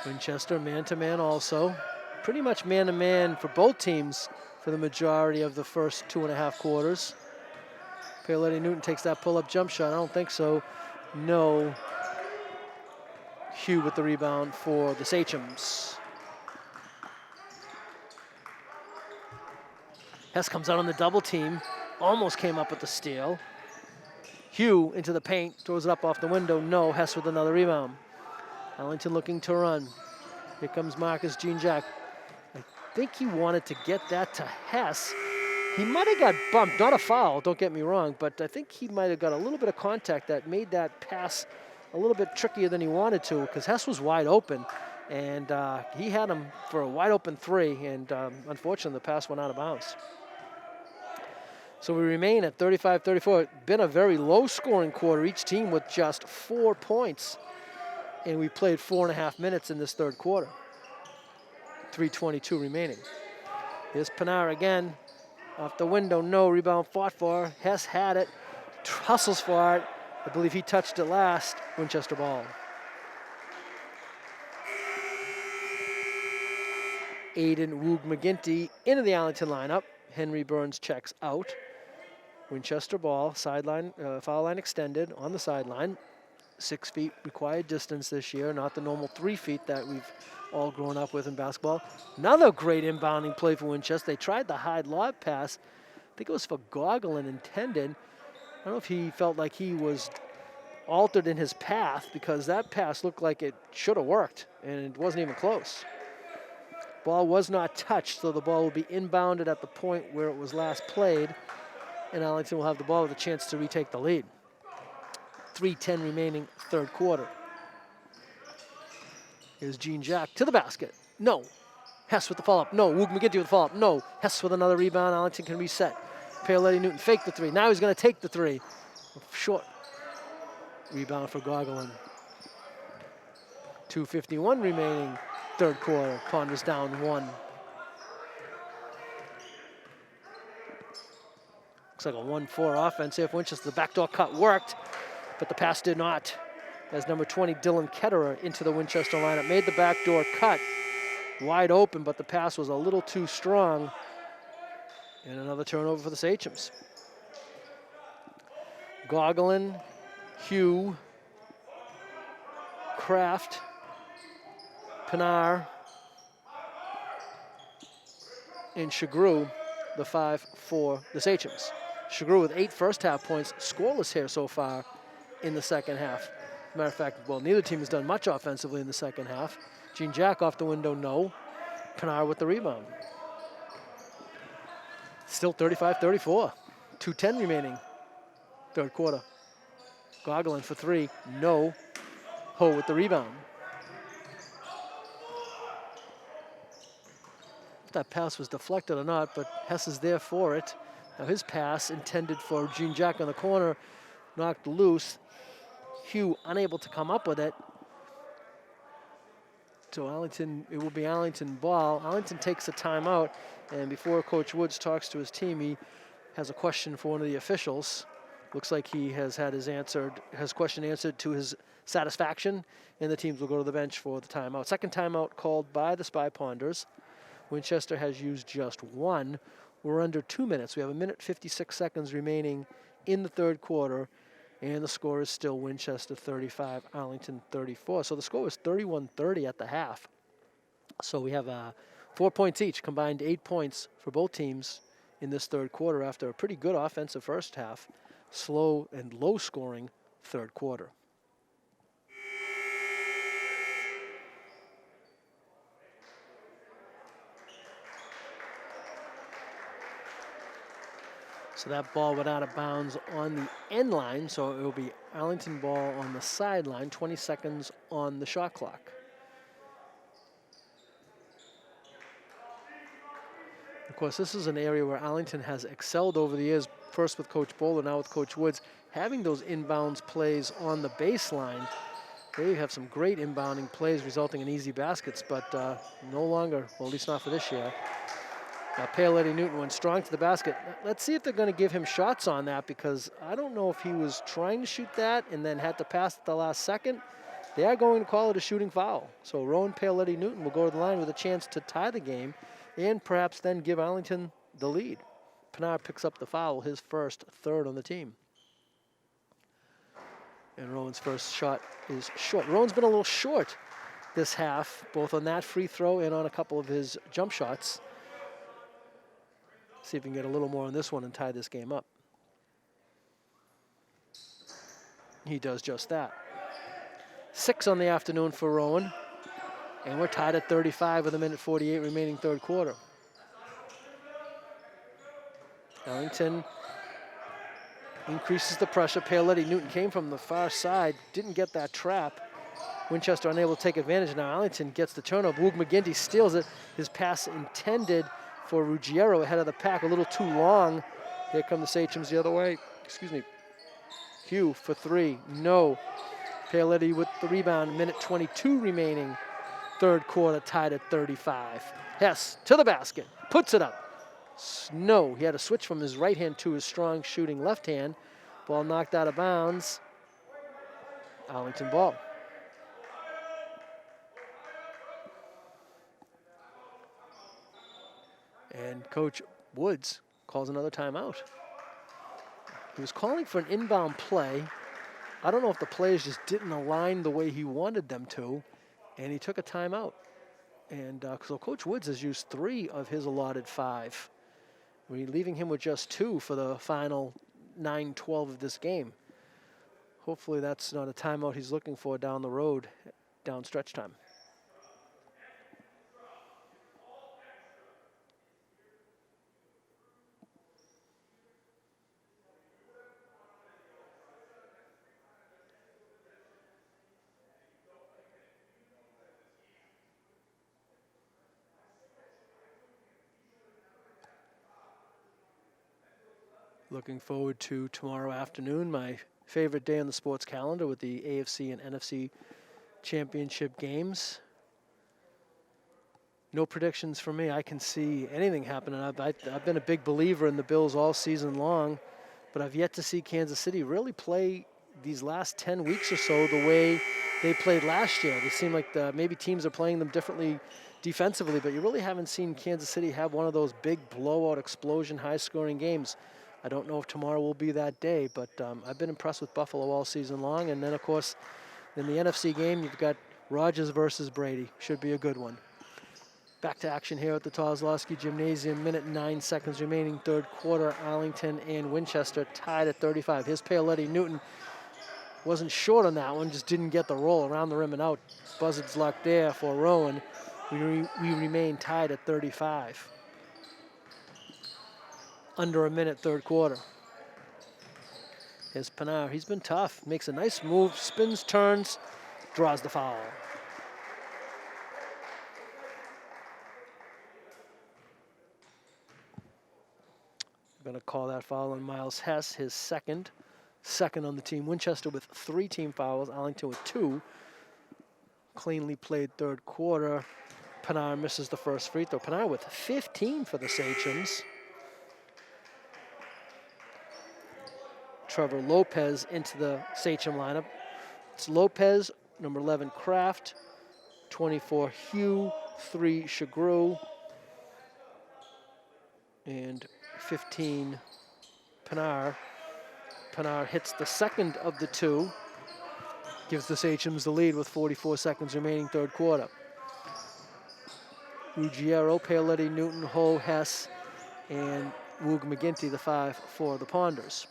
Winchester man-to-man also. Pretty much man-to-man for both teams for the majority of the first 2.5 quarters. Paoletti Newton takes that pull-up jump shot. I don't think so. No. Hugh with the rebound for the Sachems. Hess comes out on the double team. Almost came up with the steal. Hugh into the paint, throws it up off the window. No, Hess with another rebound. Arlington looking to run. Here comes Marcus Jean Jack. I think he wanted to get that to Hess. He might have got bumped, not a foul, don't get me wrong, but I think he might have got a little bit of contact that made that pass a little bit trickier than he wanted to, because Hess was wide open, and he had him for a wide open 3, and unfortunately the pass went out of bounds. So we remain at 35-34. Been a very low scoring quarter, each team with just 4 points, and we played 4.5 minutes in this third quarter. 3:22 remaining. Here's Phelan again. Off the window, no. Rebound fought for. Hess had it. Hustles for it. I believe he touched it last. Winchester ball. Aiden Woog McGinty into the Arlington lineup. Henry Burns checks out. Winchester ball, sideline, foul line extended on the sideline. 6 feet required distance this year, not the normal 3 feet that we've all grown up with in basketball. Another great inbounding play for Winchester. They tried the high lob pass. I think it was for Gogolin intended. I don't know if he felt like he was altered in his path, because that pass looked like it should have worked, and it wasn't even close. Ball was not touched, so the ball will be inbounded at the point where it was last played, and Arlington will have the ball with a chance to retake the lead. 3:10 remaining, third quarter. Here's Gene Jack to the basket. No. Hess with the follow-up. No. Woog McGinty with the follow-up. No. Hess with another rebound. Arlington can reset. Paoletti Newton faked the three. Now he's going to take the three. Short. Rebound for Gogolin. 2:51 remaining, third quarter. Punters down 1. Looks like a 1-4 offense here for Winchester. The backdoor cut worked, but the pass did not. As number 20, Dylan Ketterer, into the Winchester lineup. Made the backdoor cut wide open, but the pass was a little too strong. And another turnover for the Sachems. Gogolin, Hugh, Kraft, Pinar, and Shagru, the 5 for the Sachems. Shagru with 8 first-half points, scoreless here so far in the second half. As a matter of fact, well, neither team has done much offensively in the second half. Gene Jack off the window, no. Pinar with the rebound. Still 35-34. 2:10 remaining, third quarter. Gogolin for 3, no. Ho with the rebound. If that pass was deflected or not, but Hess is there for it. Now his pass intended for Gene Jack on the corner, knocked loose. Hugh unable to come up with it. So Arlington, it will be Arlington ball. Arlington takes a timeout, and before Coach Woods talks to his team, he has a question for one of the officials. Looks like he has had his question answered to his satisfaction, and the teams will go to the bench for the timeout. Second timeout called by the Spy Ponders. Winchester has used just 1. We're under 2 minutes. We have 1 minute 56 seconds remaining in the third quarter, and the score is still Winchester 35, Arlington 34. So the score was 31-30 at the half. So we have 4 points each, combined 8 points for both teams in this third quarter after a pretty good offensive first half. Slow and low scoring third quarter. So that ball went out of bounds on the end line, so it will be Arlington ball on the sideline, 20 seconds on the shot clock. Of course, this is an area where Arlington has excelled over the years, first with Coach Bowler, now with Coach Woods. Having those inbounds plays on the baseline, they have some great inbounding plays resulting in easy baskets, but no longer, well, at least not for this year. Paoletti Newton went strong to the basket. Let's see if they're going to give him shots on that, because I don't know if he was trying to shoot that and then had to pass at the last second. They are going to call it a shooting foul. So Rowan Paoletti Newton will go to the line with a chance to tie the game and perhaps then give Arlington the lead. Pinar picks up the foul, his first, third on the team. And Rowan's first shot is short. Rowan's been a little short this half, both on that free throw and on a couple of his jump shots. See if we can get a little more on this one and tie this game up. He does just that. 6 on the afternoon for Rowan. And we're tied at 35 with 1 minute 48 remaining third quarter. Arlington increases the pressure. Paoletti Newton came from the far side, didn't get that trap. Winchester unable to take advantage. Now Arlington gets the turnover. Woog McGinty steals it. His pass intended for Ruggiero ahead of the pack, a little too long. Here come the Sachems the other way. Excuse me. Hugh for 3, no. Paoletti with the rebound, 1 minute 22 remaining. Third quarter tied at 35. Hess to the basket, puts it up. No, he had to switch from his right hand to his strong shooting left hand. Ball knocked out of bounds. Arlington ball. And Coach Woods calls another timeout. He was calling for an inbound play. I don't know if the players just didn't align the way he wanted them to, and he took a timeout. And so Coach Woods has used 3 of his allotted 5. We're leaving him with just 2 for the final 9-12 of this game. Hopefully that's not a timeout he's looking for down the road, down stretch time. Looking forward to tomorrow afternoon, my favorite day on the sports calendar with the AFC and NFC championship games. No predictions for me. I can see anything happening. I've been a big believer in the Bills all season long, but I've yet to see Kansas City really play these last 10 weeks or so the way they played last year. They seem like maybe teams are playing them differently defensively, but you really haven't seen Kansas City have one of those big blowout, explosion, high-scoring games. I don't know if tomorrow will be that day, but I've been impressed with Buffalo all season long. And then, of course, in the NFC game, you've got Rodgers versus Brady. Should be a good one. Back to action here at the Kozlowski Gymnasium. Minute and 9 seconds remaining, third quarter. Arlington and Winchester tied at 35. Here's Paoletti. Newton wasn't short on that one, just didn't get the roll around the rim and out. Buzzard's luck there for Rowan. We remain tied at 35. Under a minute, third quarter. Here's Pinar. He's been tough. Makes a nice move, spins, turns, draws the foul. Going to call that foul on Miles Hess, his second on the team. Winchester with 3 team fouls, Arlington with 2. Cleanly played third quarter. Pinar misses the first free throw. Pinar with 15 for the Sachems. Trevor Lopez into the Sachem lineup. It's Lopez, number 11 Kraft, 24 Hugh, 3 Shagru, and 15 Pinar. Pinar hits the second of the 2, gives the Sachems the lead with 44 seconds remaining, third quarter. Ruggiero, Paoletti, Newton, Ho, Hess, and Woog McGinty, the 5 for the Ponders.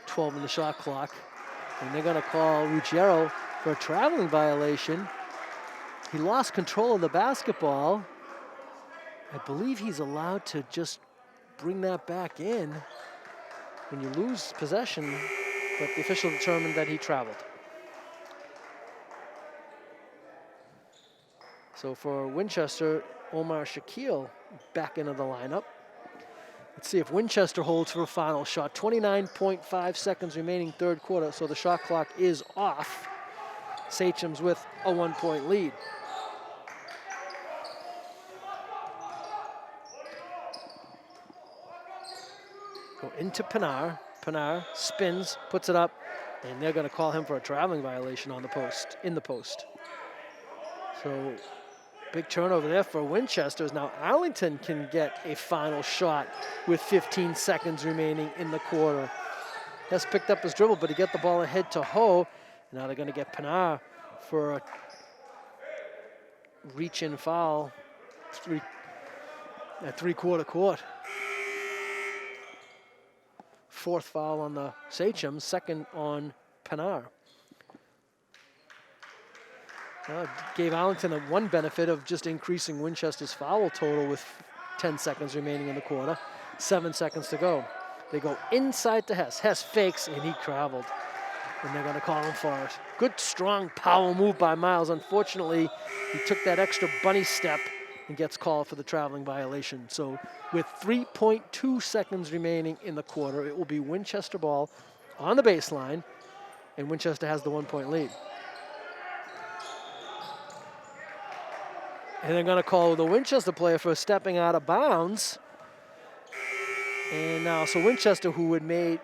12 in the shot clock, and they're going to call Ruggiero for a traveling violation. He lost control of the basketball. I believe he's allowed to just bring that back in when you lose possession, but the official determined that he traveled. So for Winchester, Omar Shaquille back into the lineup. Let's see if Winchester holds for a final shot. 29.5 seconds remaining, third quarter, so the shot clock is off. Sachems with a 1-point lead. Go into Pinar. Pinar spins, puts it up, and they're going to call him for a traveling violation on the post, in the post. So big turnover there for Winchester. Now Arlington can get a final shot with 15 seconds remaining in the quarter. Hess picked up his dribble, but he got the ball ahead to Ho. Now they're going to get Pinar for a reach-in foul at three-quarter court. 4th foul on the Sachems, 2nd on Pinar. Gave Arlington one benefit of just increasing Winchester's foul total with 10 seconds remaining in the quarter. 7 seconds to go. They go inside to Hess. Hess fakes, and he traveled. And they're going to call him for it. Good, strong power move by Miles. Unfortunately, he took that extra bunny step and gets called for the traveling violation. So with 3.2 seconds remaining in the quarter, it will be Winchester ball on the baseline, and Winchester has the 1-point lead. And they're going to call the Winchester player for stepping out of bounds. And now, so Winchester, who had made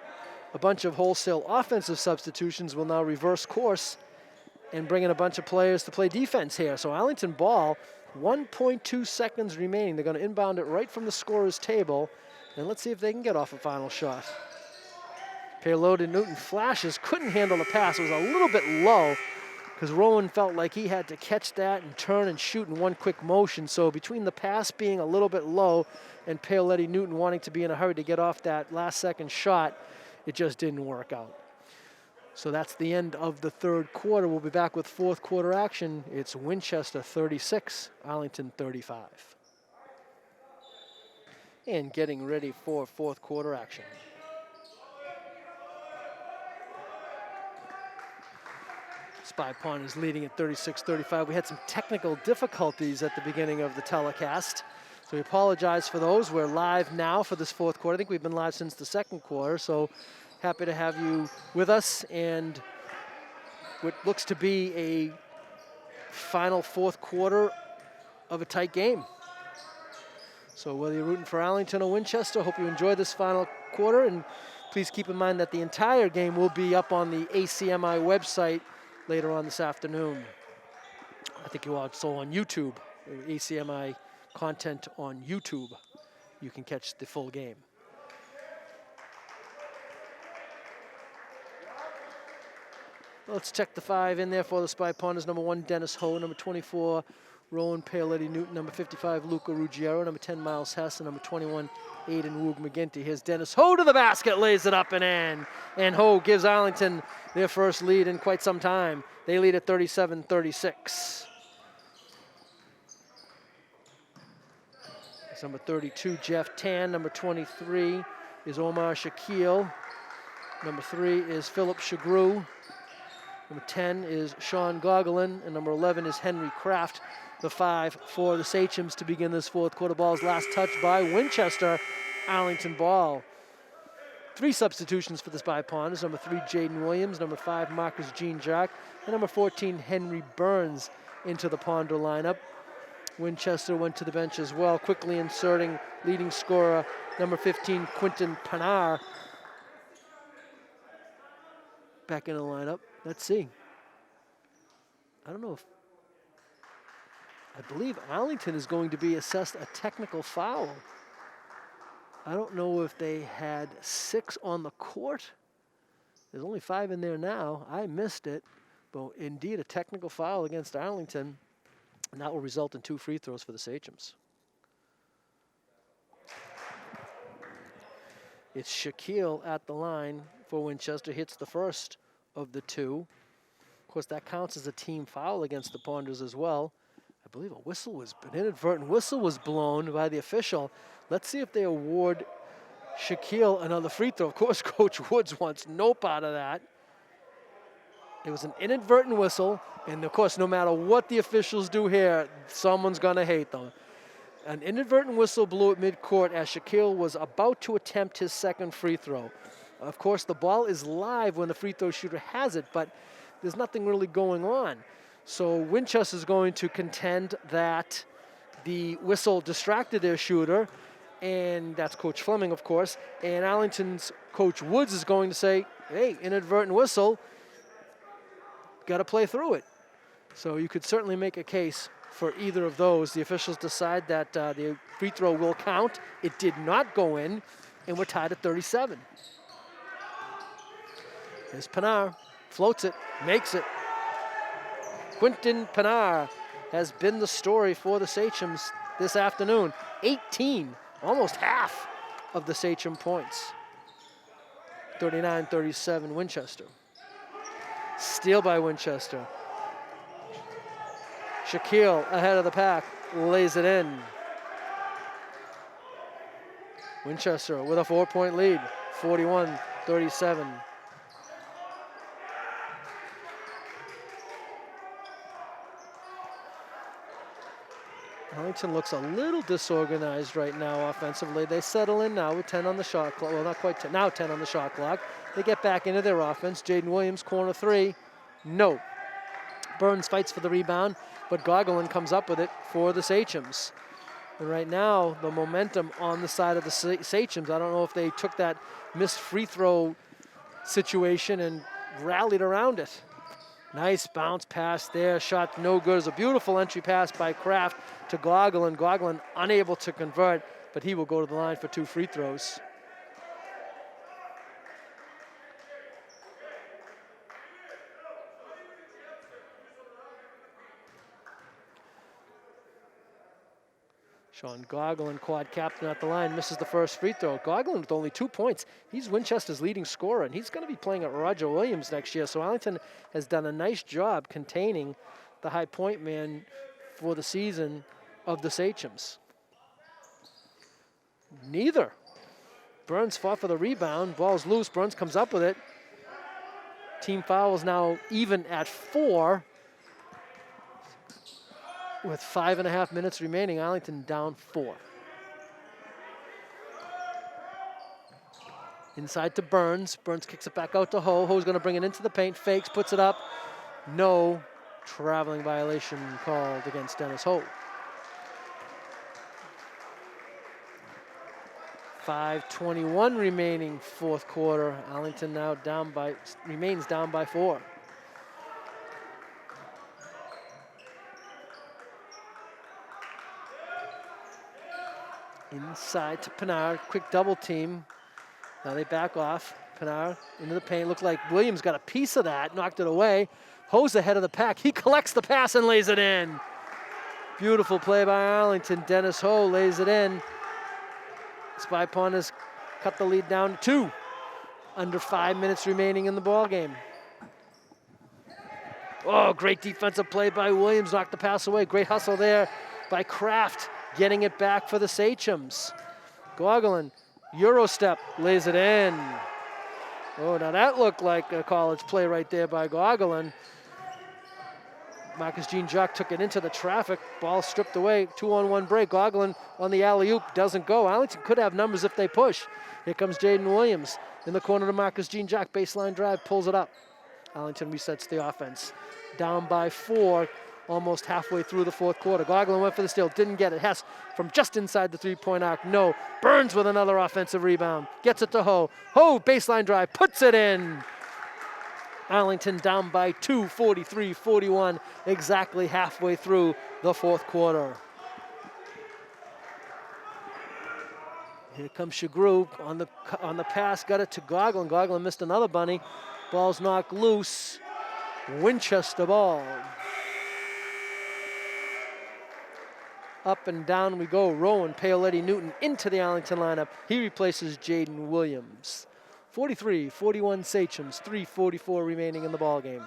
a bunch of wholesale offensive substitutions, will now reverse course and bring in a bunch of players to play defense here. So Arlington ball, 1.2 seconds remaining. They're going to inbound it right from the scorer's table. And let's see if they can get off a final shot. Payload and Newton flashes, couldn't handle the pass. It was a little bit low because Rowan felt like he had to catch that and turn and shoot in one quick motion. So between the pass being a little bit low and Paoletti Newton wanting to be in a hurry to get off that last second shot, it just didn't work out. So that's the end of the third quarter. We'll be back with fourth quarter action. It's Winchester 36, Arlington 35. And getting ready for fourth quarter action. Spy Pond is leading at 36-35. We had some technical difficulties at the beginning of the telecast, so we apologize for those. We're live now for this fourth quarter. I think we've been live since the second quarter, so happy to have you with us. And what looks to be a final fourth quarter of a tight game. So whether you're rooting for Arlington or Winchester, hope you enjoy this final quarter. And please keep in mind that the entire game will be up on the ACMi website later on this afternoon. I think you're also on YouTube, ACMi content on YouTube. You can catch the full game. Let's check the five in there for the Spy Ponders. Number 1, Dennis Ho. Number 24, Rowan Paoletti Newton. Number 55, Luca Ruggiero. Number 10, Miles Hess. And number 21, Aiden Woog McGinty. Here's Dennis Ho to the basket, lays it up and in. And Ho gives Arlington their first lead in quite some time. They lead at 37-36. It's number 32, Jeff Tan. Number 23 is Omar Shaquille. Number 3 is Philip Shagru. Number 10 is Sean Gogolin, and number 11 is Henry Kraft. The 5 for the Sachems to begin this fourth quarter. Ball's last touch by Winchester. Arlington ball. 3 substitutions for the Spy Ponders. Number 3, Jaden Williams. Number 5, Marcus Jean Jack. And number 14, Henry Burns into the Ponder lineup. Winchester went to the bench as well, quickly inserting leading scorer, number 15, Quinton Panar, back in the lineup. Let's see. I don't know if, I believe Arlington is going to be assessed a technical foul. I don't know if they had 6 on the court. There's only 5 in there now. I missed it, but indeed a technical foul against Arlington, and that will result in 2 free throws for the Sachems. It's Shaquille at the line for Winchester, hits the first of the 2. Of course, that counts as a team foul against the Ponders as well. I believe an inadvertent whistle was blown by the official. Let's see if they award Shaquille another free throw. Of course, Coach Woods wants no part of that. It was an inadvertent whistle, and of course, no matter what the officials do here, someone's gonna hate them. An inadvertent whistle blew at midcourt as Shaquille was about to attempt his second free throw. Of course, the ball is live when the free throw shooter has it, but there's nothing really going on. So Winchester's going to contend that the whistle distracted their shooter, and that's Coach Fleming, of course, and Arlington's Coach Woods is going to say, hey, inadvertent whistle, got to play through it. So you could certainly make a case for either of those. The officials decide that the free throw will count. It did not go in, and we're tied at 37. Here's Panar, floats it, makes it. Quinton Panar has been the story for the Sachems this afternoon. 18, almost half of the Sachem points. 39-37 Winchester. Steal by Winchester. Shaquille ahead of the pack, lays it in. Winchester with a 4-point lead, 41-37. Arlington looks a little disorganized right now offensively. They settle in now with 10 on the shot clock. Well, not quite 10, now 10 on the shot clock. They get back into their offense. Jaden Williams, corner 3, no. Burns fights for the rebound, but Gogolin comes up with it for the Sachems. And right now, the momentum on the side of the Sachems, I don't know if they took that missed free throw situation and rallied around it. Nice bounce pass there, shot no good. It's a beautiful entry pass by Kraft to Gogolin. Gogolin unable to convert, but he will go to the line for 2 free throws. Sean Gogolin, quad captain at the line, misses the first free throw. Gogolin with only 2 points. He's Winchester's leading scorer, and he's going to be playing at Roger Williams next year. So Arlington has done a nice job containing the high point man for the season of the Sachems. Neither. Burns fought for the rebound. Ball's loose. Burns comes up with it. Team fouls now even at 4. With 5.5 minutes remaining, Arlington down 4. Inside to Burns. Burns kicks it back out to Ho. Ho's going to bring it into the paint. Fakes, puts it up. No traveling violation called against Dennis Ho. 5:21 remaining, fourth quarter. Arlington now remains down by 4. Inside to Pinar, quick double team. Now they back off. Pinar into the paint. Looked like Williams got a piece of that, knocked it away. Ho's ahead of the pack. He collects the pass and lays it in. Beautiful play by Arlington. Dennis Ho lays it in. Spy Punters cut the lead down to 2. Under 5 minutes remaining in the ball game. Oh, great defensive play by Williams. Knocked the pass away. Great hustle there by Kraft. Getting it back for the Sachems. Gogolin, Euro step, lays it in. Oh, now that looked like a college play right there by Gogolin. Marcus Jean-Jacques took it into the traffic. Ball stripped away. 2-on-1 break. Gogolin on the alley-oop doesn't go. Arlington could have numbers if they push. Here comes Jaden Williams in the corner to Marcus Jean-Jacques. Baseline drive, pulls it up. Arlington resets the offense. Down by 4. Almost halfway through the fourth quarter. Gogolin went for the steal, didn't get it. Hess from just inside the three-point arc, no. Burns with another offensive rebound. Gets it to Ho. Ho, baseline drive, puts it in. Arlington down by 2, 43-41, exactly halfway through the fourth quarter. Here comes Shagru on the pass, got it to Gogolin. Gogolin missed another bunny. Ball's knocked loose. Winchester ball. Up and down we go. Rowan Paoletti Newton into the Arlington lineup. He replaces Jaden Williams. 43-41 Sachems, 3:44 remaining in the ball game.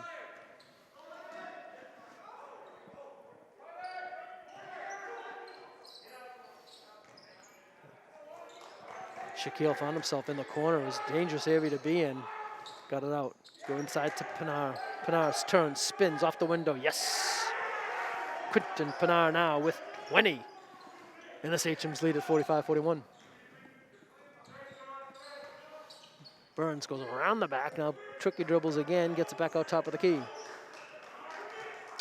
Shaquille found himself in the corner. It was a dangerous area to be in. Got it out. Go inside to Pinar. Pinar turns, spins off the window. Yes! Quinton Pinar now with 20. And the Sachems lead at 45-41. Burns goes around the back. Now tricky dribbles again. Gets it back out top of the key.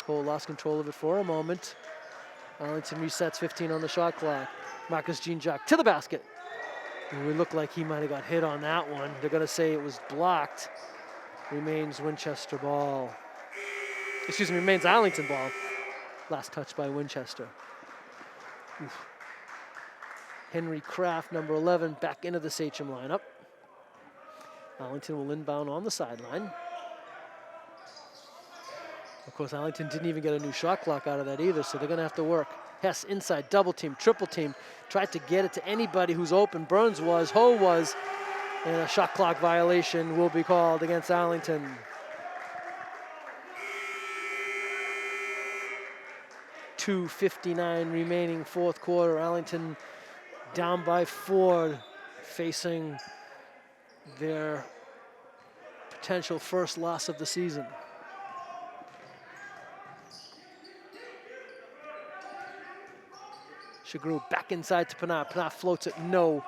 Cole lost control of it for a moment. Arlington resets, 15 on the shot clock. Marcus Jean-Jacques to the basket. And we look like he might have got hit on that one. They're going to say it was blocked. Remains Winchester ball. Excuse me, remains Arlington ball. Last touch by Winchester. Oof. Henry Kraft, number 11, back into the Sachem lineup. Arlington will inbound on the sideline. Of course, Arlington didn't even get a new shot clock out of that either, so they're going to have to work. Hess inside, double team, triple team. Tried to get it to anybody who's open. Burns was, Ho was, and a shot clock violation will be called against Arlington. .2:59 remaining fourth quarter. Arlington down by 4, facing their potential first loss of the season. Shagru back inside to Pinar. Pinar floats it, no.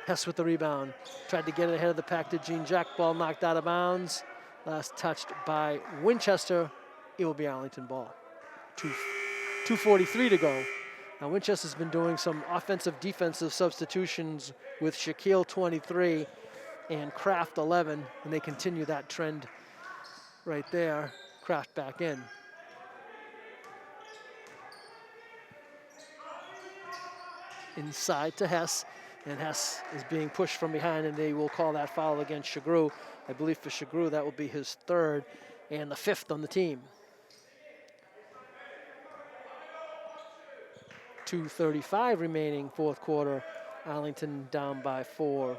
Hess with the rebound. Tried to get it ahead of the pack to Jean-Jacques. Ball knocked out of bounds. Last touched by Winchester. It will be Arlington ball. 2:43 to go. Now Winchester's been doing some offensive defensive substitutions with Shaquille 23 and Kraft 11, and they continue that trend right there. Kraft back in. Inside to Hess, and Hess is being pushed from behind, and they will call that foul against Shagru. I believe for Shagru that will be his third and the fifth on the team. 2:35 remaining, fourth quarter. Arlington down by 4.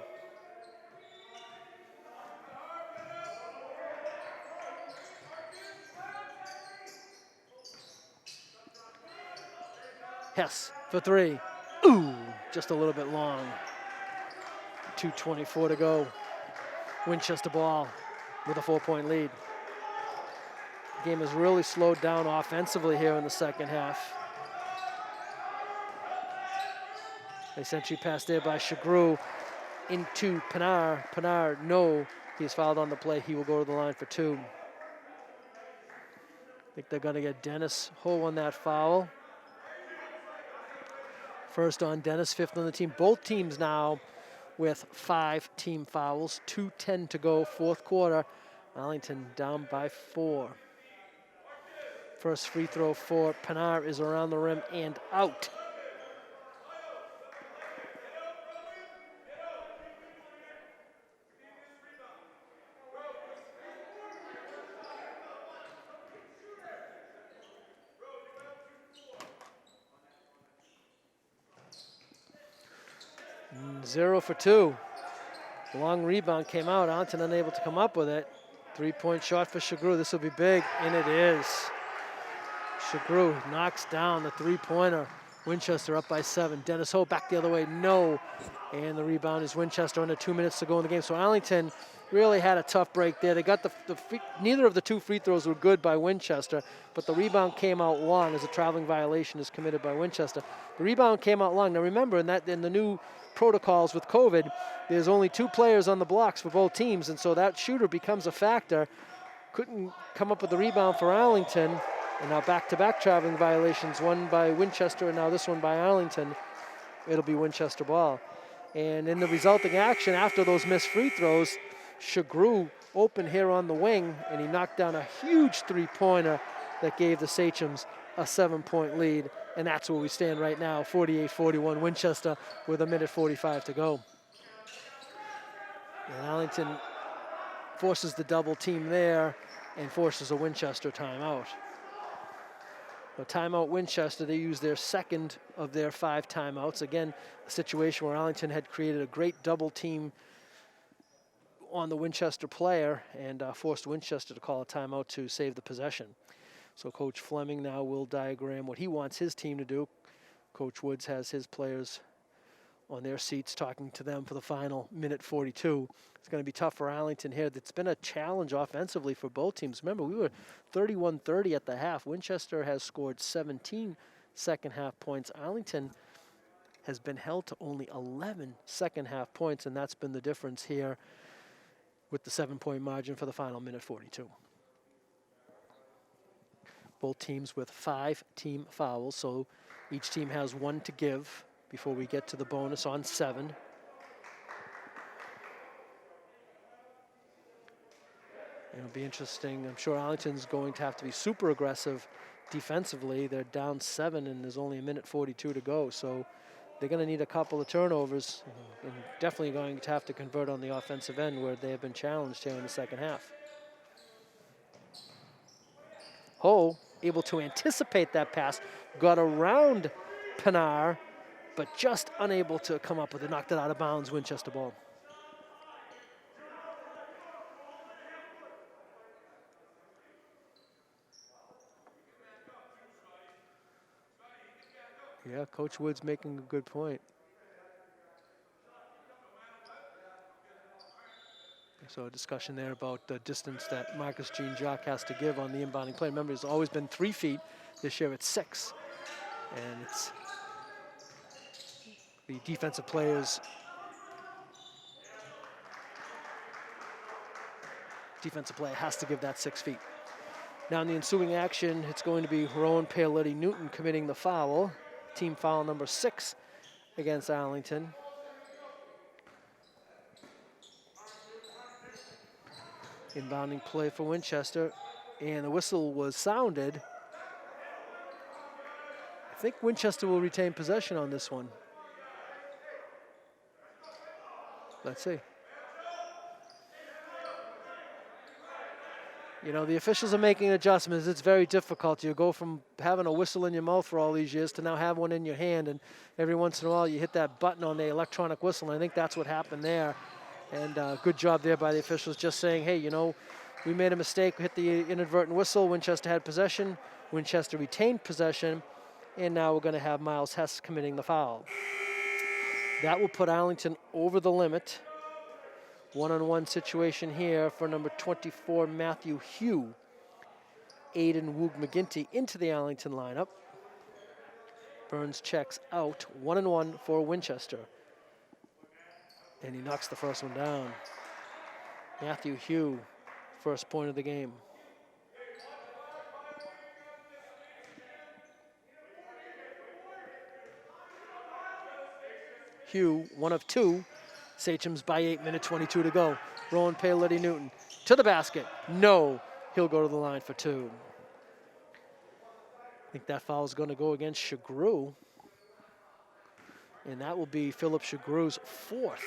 Hess for 3. Ooh, just a little bit long. 2:24 to go. Winchester ball with a 4-point lead. The game has really slowed down offensively here in the second half. A century pass there by Shagru into Pinar. Pinar, no, he's fouled on the play. He will go to the line for 2. I think they're going to get Dennis Ho on that foul. First on Dennis, 5th on the team. Both teams now with 5 team fouls. 2:10 to go, fourth quarter. Arlington down by 4. First free throw for Pinar is around the rim and out. Zero for 2. Long rebound came out. Arlington unable to come up with it. 3-point shot for Shagru. This will be big, and it is. Shagru knocks down the 3-pointer. Winchester up by 7. Dennis Ho back the other way, no. And the rebound is Winchester under 2 minutes to go in the game. So Arlington really had a tough break there. They got neither of the 2 free throws were good by Winchester, but the rebound came out long as a traveling violation is committed by Winchester. The rebound came out long. Now remember, in the new protocols with COVID, there's only 2 players on the blocks for both teams, and so that shooter becomes a factor. Couldn't come up with the rebound for Arlington, and now back-to-back traveling violations, one by Winchester and now this one by Arlington. It'll be Winchester ball. And in the resulting action, after those missed free throws, Shagru open here on the wing, and he knocked down a huge 3-pointer that gave the Sachems a 7-point lead. And that's where we stand right now, 48-41 Winchester with 1:45 to go. And Arlington forces the double team there and forces a Winchester timeout. A timeout Winchester, they use their second of their 5 timeouts. Again, a situation where Arlington had created a great double team on the Winchester player and forced Winchester to call a timeout to save the possession. So Coach Fleming now will diagram what he wants his team to do. Coach Woods has his players on their seats talking to them for the final 1:42. It's going to be tough for Arlington here. It's been a challenge offensively for both teams. Remember, we were 31-30 at the half. Winchester has scored 17 second half points. Arlington has been held to only 11 second half points, and that's been the difference here with the 7-point margin for the final 1:42. Both teams with 5 team fouls, so each team has 1 to give before we get to the bonus on 7. It'll be interesting. I'm sure Arlington's going to have to be super aggressive defensively. They're down 7 and there's only 1:42 to go, so they're going to need a couple of turnovers and definitely going to have to convert on the offensive end where they have been challenged here in the second half. Ho, able to anticipate that pass, got around Pinar, but just unable to come up with it. Knocked it out of bounds, Winchester ball. Yeah, Coach Woods making a good point. So a discussion there about the distance that Marcus Jean Jacques has to give on the inbounding play. Remember, it's always been 3 feet. This year it's 6. And it's the defensive players. Defensive player has to give that 6 feet. Now in the ensuing action, it's going to be Rowan Paoletti Newton committing the foul. Team foul number 6 against Arlington. Inbounding play for Winchester, and the whistle was sounded. I think Winchester will retain possession on this one. Let's see. You know, the officials are making adjustments. It's very difficult. You go from having a whistle in your mouth for all these years to now have one in your hand, and every once in a while you hit that button on the electronic whistle, and I think that's what happened there. And good job there by the officials just saying, hey, you know, we made a mistake, hit the inadvertent whistle. Winchester had possession. Winchester retained possession, and now we're going to have Miles Hess committing the foul. That will put Arlington over the limit. One-on-one situation here for number 24, Matthew Hugh. Aiden Woog-McGinty into the Arlington lineup. Burns checks out. 1-1 for Winchester. And he knocks the first one down. Matthew Hugh, first point of the game. Hugh, 1 of 2. Sachem's by 8, minute 22 to go. Rowan Paoletti Newton to the basket. No, he'll go to the line for 2. I think that foul is going to go against Shagru. And that will be Philip Shagru's 4th.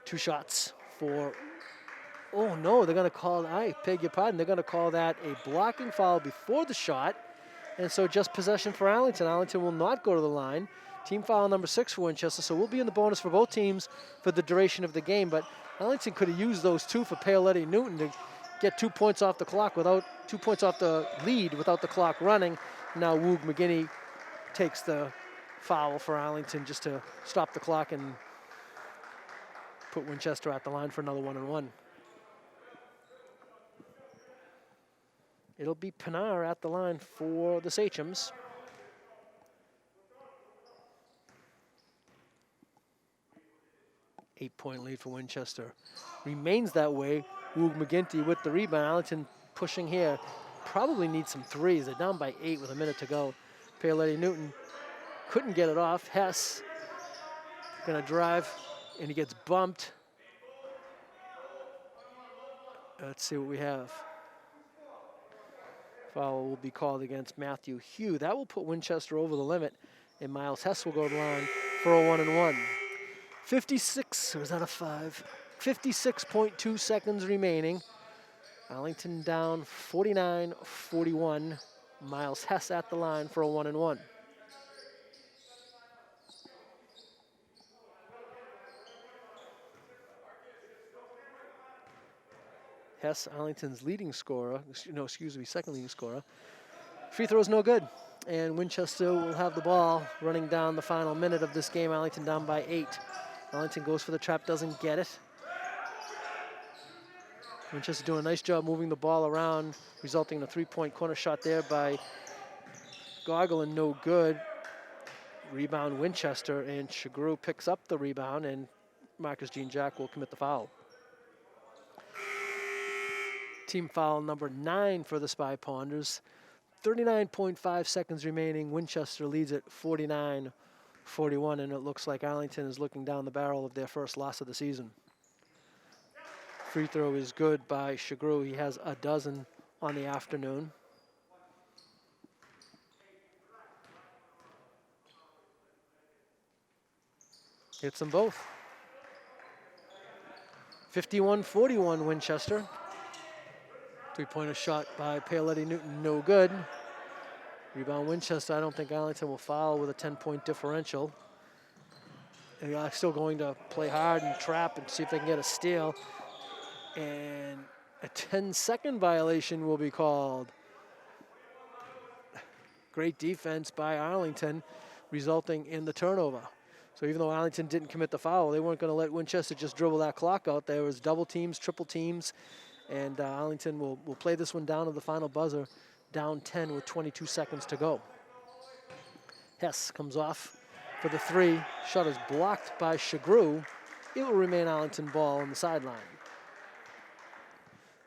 2 shots for, oh no, they're going to call, I beg your pardon, they're going to call that a blocking foul before the shot. And so just possession for Arlington. Arlington will not go to the line. Team foul number 6 for Winchester, so we'll be in the bonus for both teams for the duration of the game. But Arlington could have used those 2 for Paoletti Newton to get 2 points off the clock without 2 points off the lead without the clock running. Now Woog McGinney takes the foul for Arlington just to stop the clock and put Winchester at the line for another 1-on-1. It'll be Pinar at the line for the Sachems. Eight-point lead for Winchester. Remains that way. Woog McGinty with the rebound. Arlington pushing here. Probably needs some threes. They're down by 8 with a minute to go. Paoletti Newton couldn't get it off. Hess gonna drive, and he gets bumped. Let's see what we have. Foul will be called against Matthew Hugh. That will put Winchester over the limit, and Miles Hess will go to the line for a 1-on-1. 56, or is that a 5? 56.2 seconds remaining. Arlington down 49-41. Miles Hess at the line for a 1-on-1. Hess, Arlington's leading scorer, second leading scorer. Free throw is no good, and Winchester will have the ball running down the final minute of this game. Arlington down by 8. Arlington goes for the trap, doesn't get it. Winchester doing a nice job moving the ball around, resulting in a 3-point corner shot there by Goggle, and no good. Rebound Winchester, and Shagru picks up the rebound, and Marcus Jean Jack will commit the foul. Team foul number 9 for the Spy Ponders. 39.5 seconds remaining. Winchester leads at 49-41, and it looks like Arlington is looking down the barrel of their first loss of the season. Free throw is good by Shagru. He has a dozen on the afternoon. Hits them both. 51-41 Winchester. 3-pointer shot by Paoletti Newton, no good. Rebound Winchester. I don't think Arlington will foul with a 10-point differential. They are still going to play hard and trap and see if they can get a steal. And a 10-second violation will be called. Great defense by Arlington, resulting in the turnover. So even though Arlington didn't commit the foul, they weren't going to let Winchester just dribble that clock out. There was double teams, triple teams, and Arlington will play this one down to the final buzzer, down 10 with 22 seconds to go. Hess comes off for the 3. Shot is blocked by Shagru. It will remain Arlington ball on the sideline.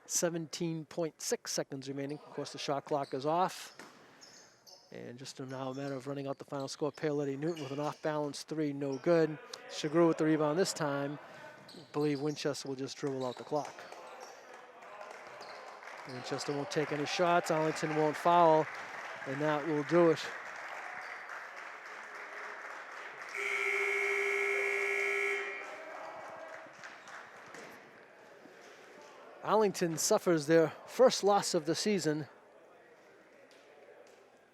17.6 seconds remaining. Of course, the shot clock is off. And just now a matter of running out the final score. Phelan Newton with an off-balance three, no good. Shagru with the rebound this time. I believe Winchester will just dribble out the clock. Winchester won't take any shots. Arlington won't foul, and that will do it. Arlington suffers their first loss of the season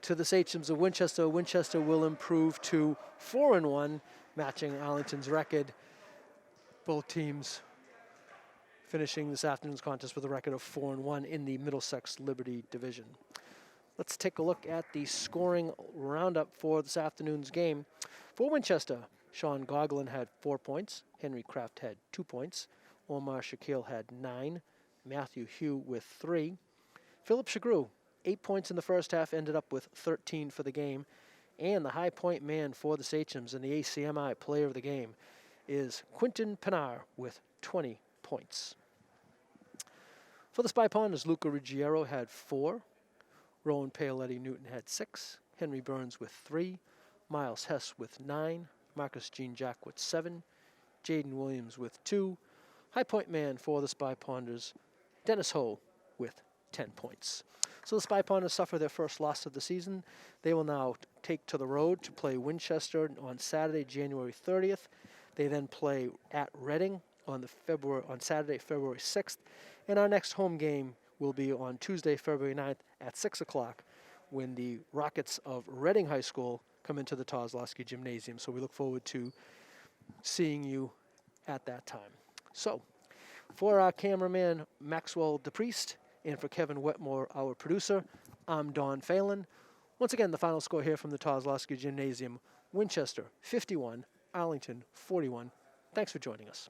to the Sachems of Winchester. Winchester will improve to 4-1, matching Arlington's record. Both teams finishing this afternoon's contest with a record of 4-1 in the Middlesex Liberty Division. Let's take a look at the scoring roundup for this afternoon's game. For Winchester, Sean Goglin had 4 points. Henry Kraft had 2 points. Omar Shaquille had 9. Matthew Hugh with 3. Philip Shagru, 8 points in the first half, ended up with 13 for the game. And the high point man for the Sachems and the ACMi player of the game is Quinton Pinar with 20 points. For the Spy Ponders, Luca Ruggiero had 4. Rowan Paoletti Newton had 6. Henry Burns with 3. Miles Hess with 9. Marcus Jean Jack with 7. Jaden Williams with 2. High point man for the Spy Ponders, Dennis Ho with 10 points. So the Spy Ponders suffer their first loss of the season. They will now take to the road to play Winchester on Saturday, January 30th. They then play at Reading on Saturday, February 6th. And our next home game will be on Tuesday, February 9th at 6 o'clock when the Rockets of Reading High School come into the Kozlowski Gymnasium. So we look forward to seeing you at that time. So for our cameraman, Maxwell DePriest, and for Kevin Wetmore, our producer, I'm Don Phelan. Once again, the final score here from the Kozlowski Gymnasium, Winchester 51, Arlington 41. Thanks for joining us.